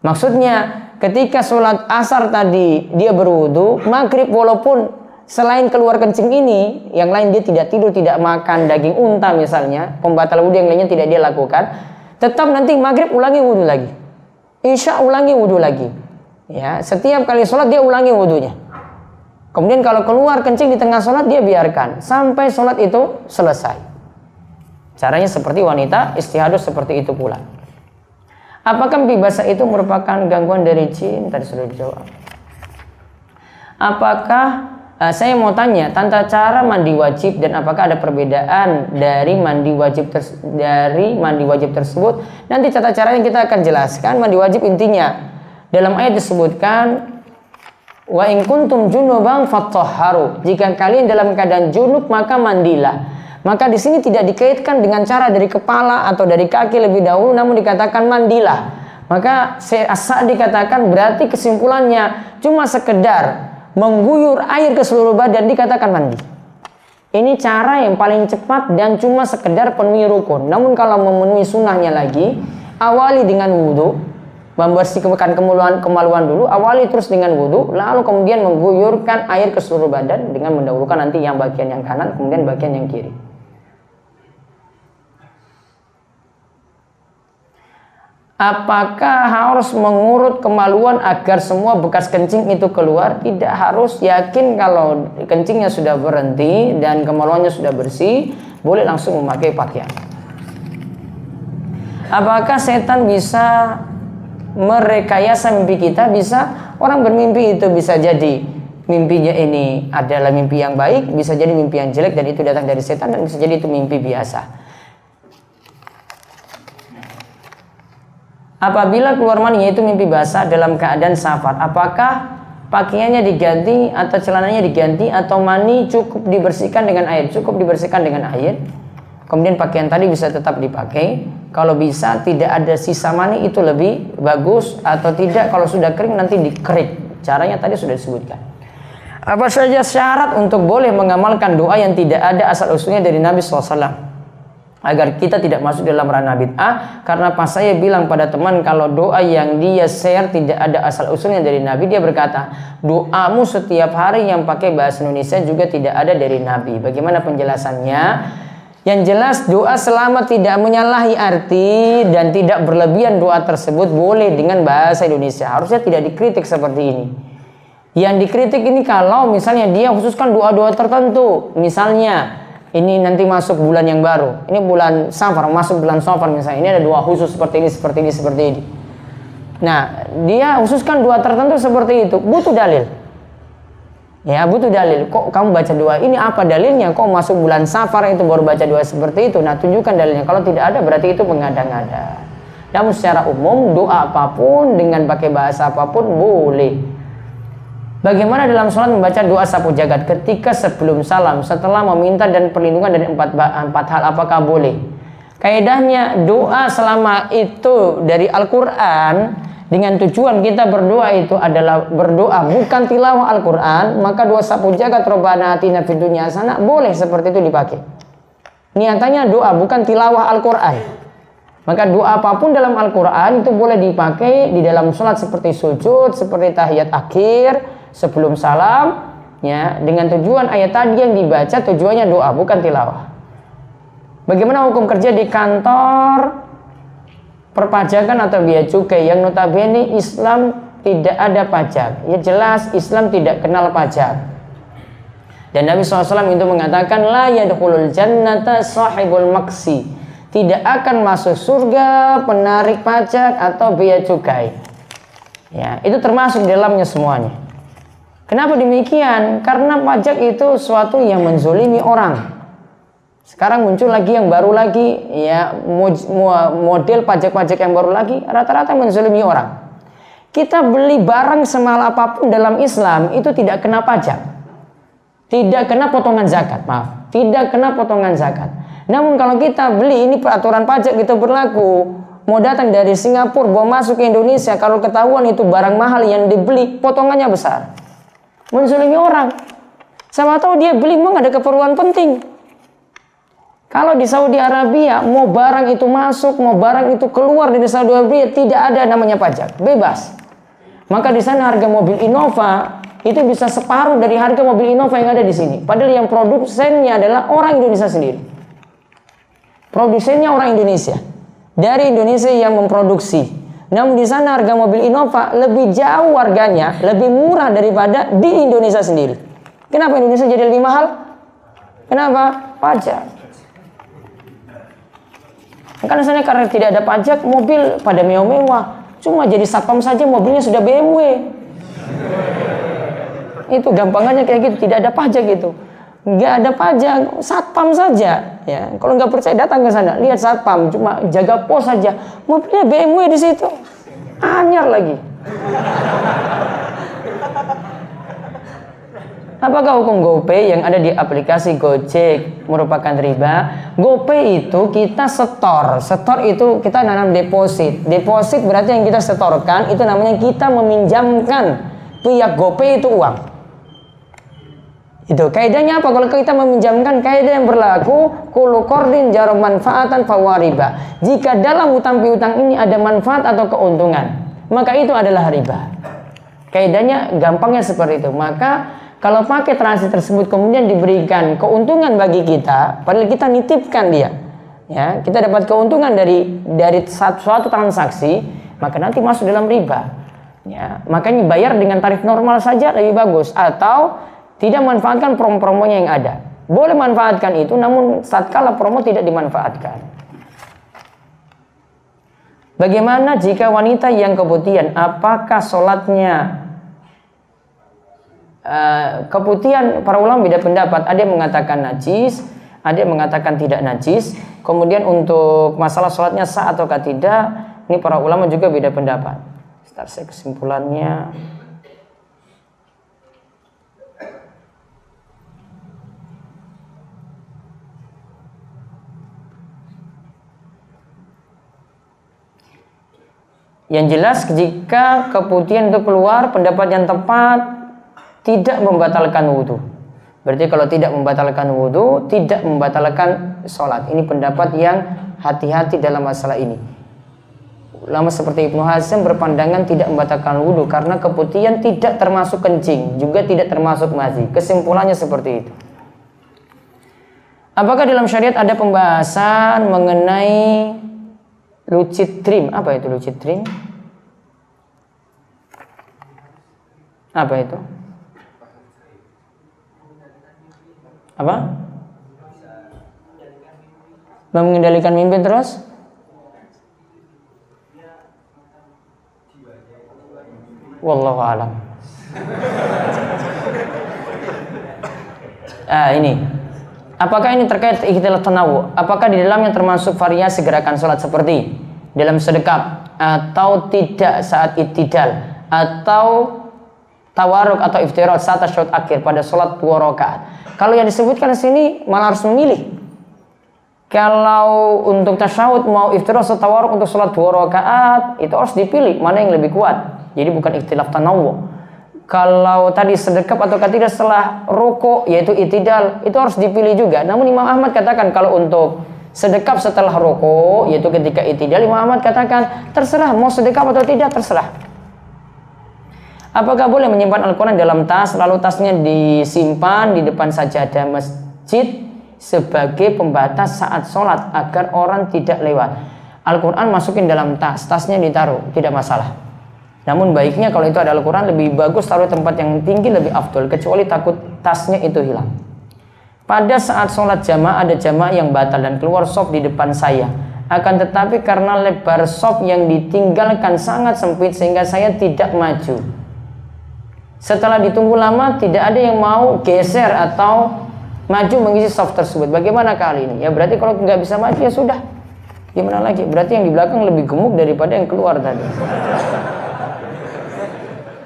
D: Maksudnya ketika sholat asar tadi dia berwudhu, maghrib walaupun selain keluar kencing ini, yang lain dia tidak tidur, tidak makan daging unta misalnya, pembatal wudhu yang lainnya tidak dia lakukan, tetap nanti maghrib ulangi wudhu lagi, isya ulangi wudhu lagi. Ya, setiap kali sholat dia ulangi wudhunya. Kemudian kalau keluar kencing di tengah sholat dia biarkan sampai sholat itu selesai. Caranya seperti wanita istihadah seperti itu pula. Apakah mimpi basah itu merupakan gangguan dari jin? Tadi sudah dijawab. Apakah saya mau tanya tentang cara mandi wajib dan apakah ada perbedaan dari mandi wajib tersebut? Nanti tata caranya kita akan jelaskan. Mandi wajib intinya dalam ayat disebutkan wa in kuntum junuban fatahharu. Jika kalian dalam keadaan junub maka mandilah. Maka di sini tidak dikaitkan dengan cara dari kepala atau dari kaki lebih dahulu, namun dikatakan mandilah. Maka As-Sa'di dikatakan berarti kesimpulannya cuma sekedar mengguyur air ke seluruh badan dikatakan mandi. Ini cara yang paling cepat dan cuma sekedar penuhi rukun. Namun kalau memenuhi sunnahnya lagi, awali dengan wudhu, membersihkan kemaluan dulu, awali terus dengan wudhu, lalu kemudian mengguyurkan air ke seluruh badan dengan mendahulukan nanti yang bagian yang kanan, kemudian bagian yang kiri. Apakah harus mengurut kemaluan agar semua bekas kencing itu keluar? Tidak harus. Yakin kalau kencingnya sudah berhenti dan kemaluannya sudah bersih, boleh langsung memakai pakaian. Apakah setan bisa merekayasa mimpi kita? Bisa. Orang bermimpi itu bisa jadi mimpinya ini adalah mimpi yang baik, bisa jadi mimpi yang jelek dan itu datang dari setan, dan bisa jadi itu mimpi biasa. Apabila keluar mani yaitu mimpi basah dalam keadaan safar, apakah pakaiannya diganti atau celananya diganti atau mani cukup dibersihkan dengan air? Cukup dibersihkan dengan air. Kemudian pakaian tadi bisa tetap dipakai. Kalau bisa tidak ada sisa mani itu lebih bagus, atau tidak kalau sudah kering nanti dikerik. Caranya tadi sudah disebutkan. Apa saja syarat untuk boleh mengamalkan doa yang tidak ada asal usulnya dari Nabi SAW? Agar kita tidak masuk dalam ranah bid'ah. Karena pas saya bilang pada teman kalau doa yang dia share tidak ada asal usulnya dari Nabi, dia berkata doamu setiap hari yang pakai bahasa Indonesia juga tidak ada dari Nabi. Bagaimana penjelasannya? Yang jelas doa selama tidak menyalahi arti dan tidak berlebihan doa tersebut boleh dengan bahasa Indonesia. Harusnya tidak dikritik seperti ini. Yang dikritik ini kalau misalnya dia khususkan doa-doa tertentu. Misalnya ini nanti masuk bulan yang baru. Ini bulan Safar, masuk bulan Safar misalnya. Ini ada doa khusus seperti ini, seperti ini, seperti ini. Nah, dia khususkan doa tertentu seperti itu. Butuh dalil. Ya, butuh dalil. Kok kamu baca doa ini, apa dalilnya? Kok masuk bulan Safar itu baru baca doa seperti itu? Nah, tunjukkan dalilnya. Kalau tidak ada berarti itu mengada-ngada. Namun secara umum doa apapun dengan pakai bahasa apapun boleh. Bagaimana dalam sholat membaca doa sapu jagat ketika sebelum salam setelah meminta dan perlindungan dari empat hal, apakah boleh? Kaidahnya doa selama itu dari Al-Quran dengan tujuan kita berdoa itu adalah berdoa bukan tilawah Al-Quran, maka doa sapu jagat Rabbana atina fid dunya hasanah boleh seperti itu dipakai. Niatannya doa bukan tilawah Al-Quran. Maka doa apapun dalam Al-Quran itu boleh dipakai di dalam sholat seperti sujud, seperti tahiyat akhir, sebelum salam, ya, dengan tujuan ayat tadi yang dibaca tujuannya doa bukan tilawah. Bagaimana hukum kerja di kantor perpajakan atau bea cukai yang notabene Islam tidak ada pajak? Ya jelas Islam tidak kenal pajak. Dan Nabi SAW itu mengatakan la yadkhulul jannata sahibul maksi, tidak akan masuk surga penarik pajak atau bea cukai. Ya, itu termasuk di dalamnya semuanya. Kenapa demikian? Karena pajak itu suatu yang menzolimi orang. Sekarang muncul lagi yang baru lagi, ya, model pajak-pajak yang baru lagi, rata-rata menzolimi orang. Kita beli barang semahal apapun dalam Islam itu tidak kena pajak, tidak kena potongan zakat, maaf, tidak kena potongan zakat. Namun kalau kita beli, ini peraturan pajak itu berlaku. Mau datang dari Singapura, bawa masuk ke Indonesia, kalau ketahuan itu barang mahal yang dibeli, potongannya besar. Menzalimi orang. Sama tahu dia beli memang ada keperluan penting. Kalau di Saudi Arabia mau barang itu masuk, mau barang itu keluar dari Saudi Arabia tidak ada namanya pajak, bebas. Maka di sana harga mobil Innova itu bisa separuh dari harga mobil Innova yang ada di sini. Padahal yang produsennya adalah orang Indonesia sendiri. Produsennya orang Indonesia. Dari Indonesia yang memproduksi. Namun di sana harga mobil Innova lebih jauh harganya, lebih murah daripada di Indonesia sendiri. Kenapa Indonesia jadi lebih mahal? Kenapa? Pajak. Karena sana karena tidak ada pajak, mobil pada mewah-mewah. Cuma jadi satpam saja mobilnya sudah BMW. Itu gampangannya kayak gitu, tidak ada pajak gitu. Nggak ada pajak, satpam saja. Ya, kalau nggak percaya datang ke sana, lihat satpam, cuma jaga pos saja, mobilnya BMW di situ, anyar lagi. Apakah hukum GoPay yang ada di aplikasi Gojek merupakan riba? GoPay itu kita setor itu kita nanam deposit. Deposit berarti yang kita setorkan itu namanya kita meminjamkan pihak GoPay itu uang. Itu kaidahnya apa? Kalau kita meminjamkan, kaidah yang berlaku kullu qardin jar manfaatan fahuwa riba. Jika dalam hutang piutang ini ada manfaat atau keuntungan, maka itu adalah riba. Kaidahnya gampangnya seperti itu. Maka kalau pakai transaksi tersebut kemudian diberikan keuntungan bagi kita, padahal kita nitipkan dia, ya, kita dapat keuntungan dari suatu transaksi, maka nanti masuk dalam riba. Ya, makanya bayar dengan tarif normal saja lebih bagus, atau tidak manfaatkan promo-promonya yang ada. Boleh manfaatkan itu, namun tatkala promo tidak dimanfaatkan. Bagaimana jika wanita yang keputihan, apakah sholatnya keputihan? Para ulama beda pendapat. Ada yang mengatakan najis, ada yang mengatakan tidak najis. Kemudian untuk masalah sholatnya sah ataukah tidak, ini para ulama juga beda pendapat. Sebentar, saya kesimpulannya. Yang jelas jika keputihan itu keluar, pendapat yang tepat tidak membatalkan wudhu. Berarti kalau tidak membatalkan wudhu, tidak membatalkan sholat. Ini pendapat yang hati-hati dalam masalah ini. Ulama seperti Ibnu Hazm berpandangan tidak membatalkan wudhu karena keputihan tidak termasuk kencing, juga tidak termasuk mazi. Kesimpulannya seperti itu. Apakah dalam syariat ada pembahasan mengenai lucid dream? Apa itu lucid dream? Apa itu? Apa? Mengendalikan mimpi terus? Wallahu a'lam. Ini. Apakah ini terkait ikhtilaf tanawu? Apakah di dalamnya termasuk variasi gerakan sholat seperti dalam sedekap atau tidak saat iktidal atau tawaruk atau iftirat saat tasyahud akhir pada sholat 2 rakaat? Kalau yang disebutkan di sini malah harus memilih. Kalau untuk tasyahud mau iftirat atau tawaruk untuk sholat 2 rakaat, itu harus dipilih mana yang lebih kuat. Jadi bukan ikhtilaf tanawwu. Kalau tadi sedekap atau tidak setelah rukuk yaitu i'tidal, itu harus dipilih juga. Namun Imam Ahmad katakan kalau untuk sedekap setelah rukuk yaitu ketika i'tidal, Imam Ahmad katakan terserah mau sedekap atau tidak, terserah. Apakah boleh menyimpan Al-Quran dalam tas, lalu tasnya disimpan di depan sajadah masjid sebagai pembatas saat sholat agar orang tidak lewat? Al-Quran masukin dalam tas, tasnya ditaruh, tidak masalah. Namun baiknya kalau itu ada Al-Quran lebih bagus taruh tempat yang tinggi, lebih afdol, kecuali takut tasnya itu hilang. Pada saat sholat jamaah ada jamaah yang batal dan keluar shaf di depan saya. Akan tetapi karena lebar shaf yang ditinggalkan sangat sempit sehingga saya tidak maju. Setelah ditunggu lama tidak ada yang mau geser atau maju mengisi shaf tersebut. Bagaimana kali ini? Ya berarti kalau nggak bisa maju ya sudah. Gimana lagi? Berarti yang di belakang lebih gemuk daripada yang keluar tadi.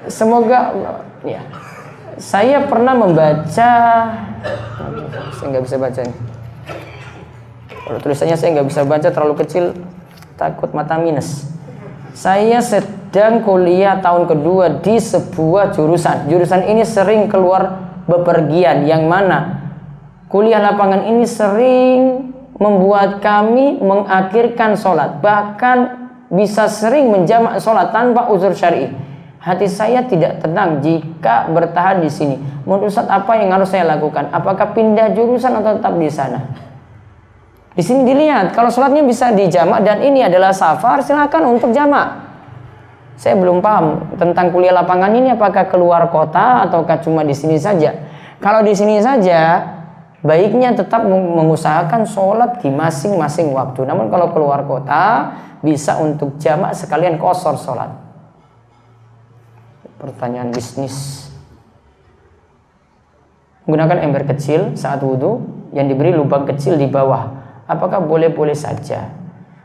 D: Semoga ya. Saya pernah membaca, saya nggak bisa baca ini. Kalau tulisannya saya nggak bisa baca, terlalu kecil, takut mata minus. Saya sedang kuliah tahun kedua di sebuah jurusan. Jurusan ini sering keluar bepergian, yang mana kuliah lapangan ini sering membuat kami mengakhirkan sholat, bahkan bisa sering menjamak sholat tanpa uzur syar'i. Hati saya tidak tenang jika bertahan di sini. Menurut Ustaz, apa yang harus saya lakukan? Apakah pindah jurusan atau tetap di sana? Di sini dilihat kalau sholatnya bisa dijamak dan ini adalah safar, silakan untuk jamak. Saya belum paham tentang kuliah lapangan ini, apakah keluar kota ataukah cuma di sini saja. Kalau di sini saja, baiknya tetap mengusahakan sholat di masing-masing waktu. Namun kalau keluar kota, bisa untuk jamak sekalian qashar sholat. Pertanyaan bisnis. Menggunakan ember kecil saat wudhu yang diberi lubang kecil di bawah. Apakah boleh-boleh saja?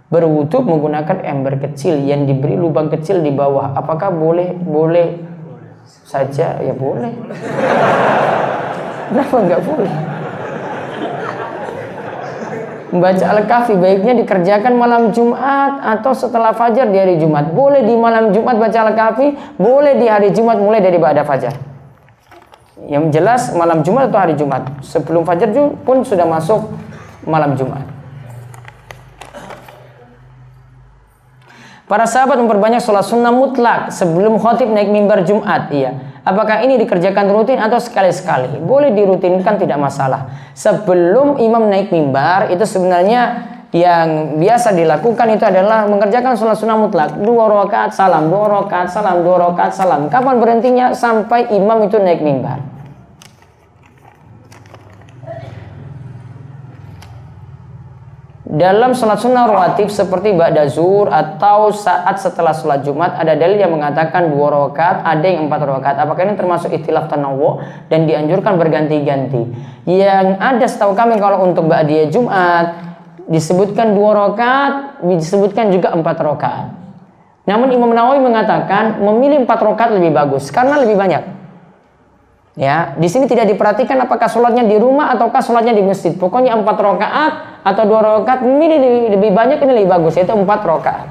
D: Berwudhu menggunakan ember kecil yang diberi lubang kecil di bawah. Apakah boleh saja ya boleh. Kenapa nggak boleh? Membaca Al-Kahfi baiknya dikerjakan malam Jumat atau setelah fajar di hari Jumat. Boleh di malam Jumat baca Al-Kahfi, boleh di hari Jumat mulai dari ba'da fajar. Yang jelas malam Jumat atau hari Jumat. Sebelum fajar pun sudah masuk malam Jumat. Para sahabat memperbanyak sholat sunnah mutlak sebelum khotib naik mimbar Jumat. Iya. Apakah ini dikerjakan rutin atau sekali-sekali? Boleh dirutinkan, tidak masalah. Sebelum imam naik mimbar itu sebenarnya yang biasa dilakukan itu adalah mengerjakan sholat sunnah mutlak. 2 rakaat salam, 2 rakaat salam, 2 rakaat salam. Kapan berhentinya? Sampai imam itu naik mimbar. Dalam sholat sunnah rawatib seperti ba'da zuhur atau saat setelah sholat Jumat ada dalil yang mengatakan 2 rakaat, ada yang 4 rakaat. Apakah ini termasuk ikhtilaf tanawwu dan dianjurkan berganti-ganti? Yang ada setahu kami kalau untuk ba'diyah Jumat disebutkan 2 rakaat, disebutkan juga 4 rakaat. Namun Imam Nawawi mengatakan memilih 4 rakaat lebih bagus karena lebih banyak. Ya, di sini tidak diperhatikan apakah sholatnya di rumah ataukah sholatnya di masjid. Pokoknya 4 rakaat atau 2 rakaat, ini lebih banyak, ini lebih bagus, yaitu 4 rakaat.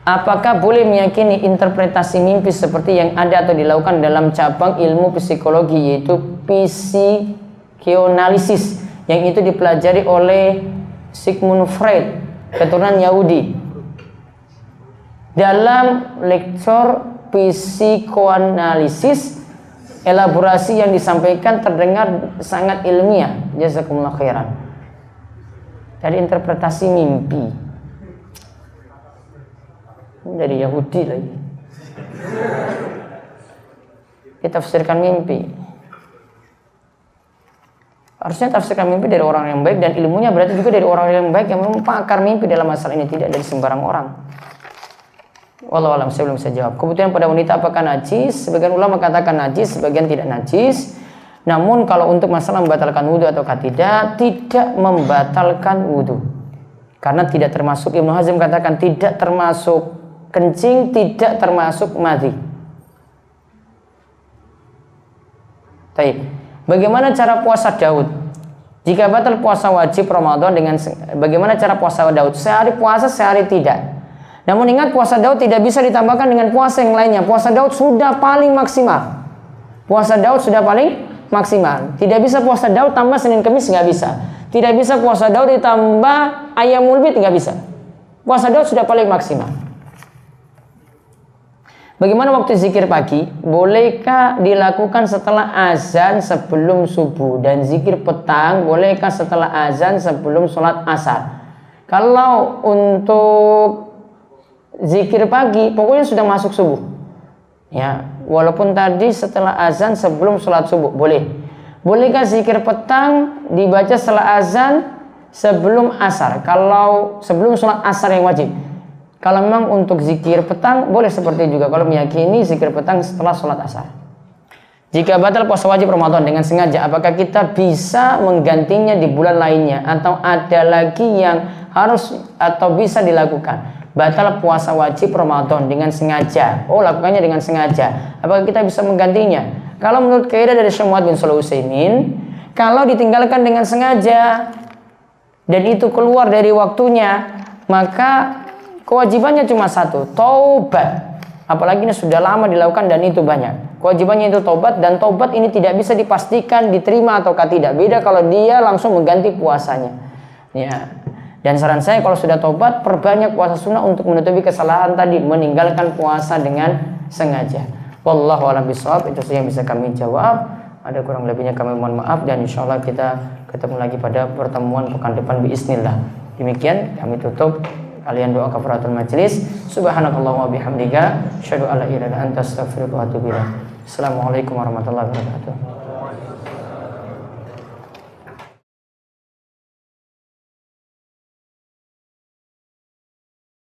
D: Apakah boleh meyakini interpretasi mimpi seperti yang ada atau dilakukan dalam cabang ilmu psikologi, yaitu psikanalisis, yang itu dipelajari oleh Sigmund Freud, keturunan Yahudi? Dalam lektor psikoanalisis, elaborasi yang disampaikan terdengar sangat ilmiah. Jazakumullah khairan. Dari interpretasi mimpi dari Yahudi lagi. Kita tafsirkan mimpi. Harusnya tafsirkan mimpi dari orang yang baik, dan ilmunya berarti juga dari orang yang baik yang memang pakar mimpi dalam masalah ini, tidak dari sembarang orang. Wallahu a'lam, saya belum bisa jawab. Kebutuhan pada wanita apakah najis? Sebagian ulama katakan najis, sebagian tidak najis. Namun kalau untuk masalah membatalkan wudhu atau tidak membatalkan wudhu. Karena tidak termasuk, Ibnu Hazm katakan tidak termasuk kencing, tidak termasuk madhi. Baik. Bagaimana cara puasa Daud? Jika batal puasa wajib Ramadan dengan bagaimana cara puasa Daud? Sehari puasa, sehari tidak. Namun ingat, puasa Daud tidak bisa ditambahkan dengan puasa yang lainnya. Puasa Daud sudah paling maksimal. Puasa Daud sudah paling maksimal. Tidak bisa puasa Daud tambah Senin Kemis, nggak bisa. Tidak bisa puasa Daud ditambah Ayyamul Bid, nggak bisa. Puasa Daud sudah paling maksimal. Bagaimana waktu zikir pagi? Bolehkah dilakukan setelah azan sebelum subuh? Dan zikir petang bolehkah setelah azan sebelum sholat asar? Kalau untuk zikir pagi, pokoknya sudah masuk subuh. Ya, walaupun tadi setelah azan sebelum sholat subuh, boleh. Bolehkah zikir petang dibaca setelah azan sebelum asar? Kalau sebelum sholat asar yang wajib. Kalau memang untuk zikir petang, boleh seperti juga. Kalau meyakini zikir petang setelah sholat asar. Jika batal puasa wajib Ramadan dengan sengaja, apakah kita bisa menggantinya di bulan lainnya? Atau ada lagi yang harus atau bisa dilakukan? Batal puasa wajib Ramadan dengan sengaja. Oh, lakukannya dengan sengaja. Apakah kita bisa menggantinya? Kalau menurut kaidah dari Syekh Muhammad bin Shalih Utsaimin, kalau ditinggalkan dengan sengaja dan itu keluar dari waktunya, maka kewajibannya cuma satu, taubat. Apalagi ini sudah lama dilakukan dan itu banyak. Kewajibannya itu taubat, dan taubat ini tidak bisa dipastikan diterima ataukah tidak. Beda kalau dia langsung mengganti puasanya. Ya. Dan saran saya kalau sudah tobat, perbanyak puasa sunnah untuk menutupi kesalahan tadi, meninggalkan puasa dengan sengaja. Wallahu a'lam bishawab. Itu saja yang bisa kami jawab. Ada kurang lebihnya kami mohon maaf, dan insyaallah kita ketemu lagi pada pertemuan pekan depan biiznillah. Demikian kami tutup. Kalian doa kafaratul majelis. Subhanakallahumma bihamdika asyhadu an la ilaha illa anta astaghfiruka wa atubu ilaik. Assalamualaikum warahmatullahi wabarakatuh.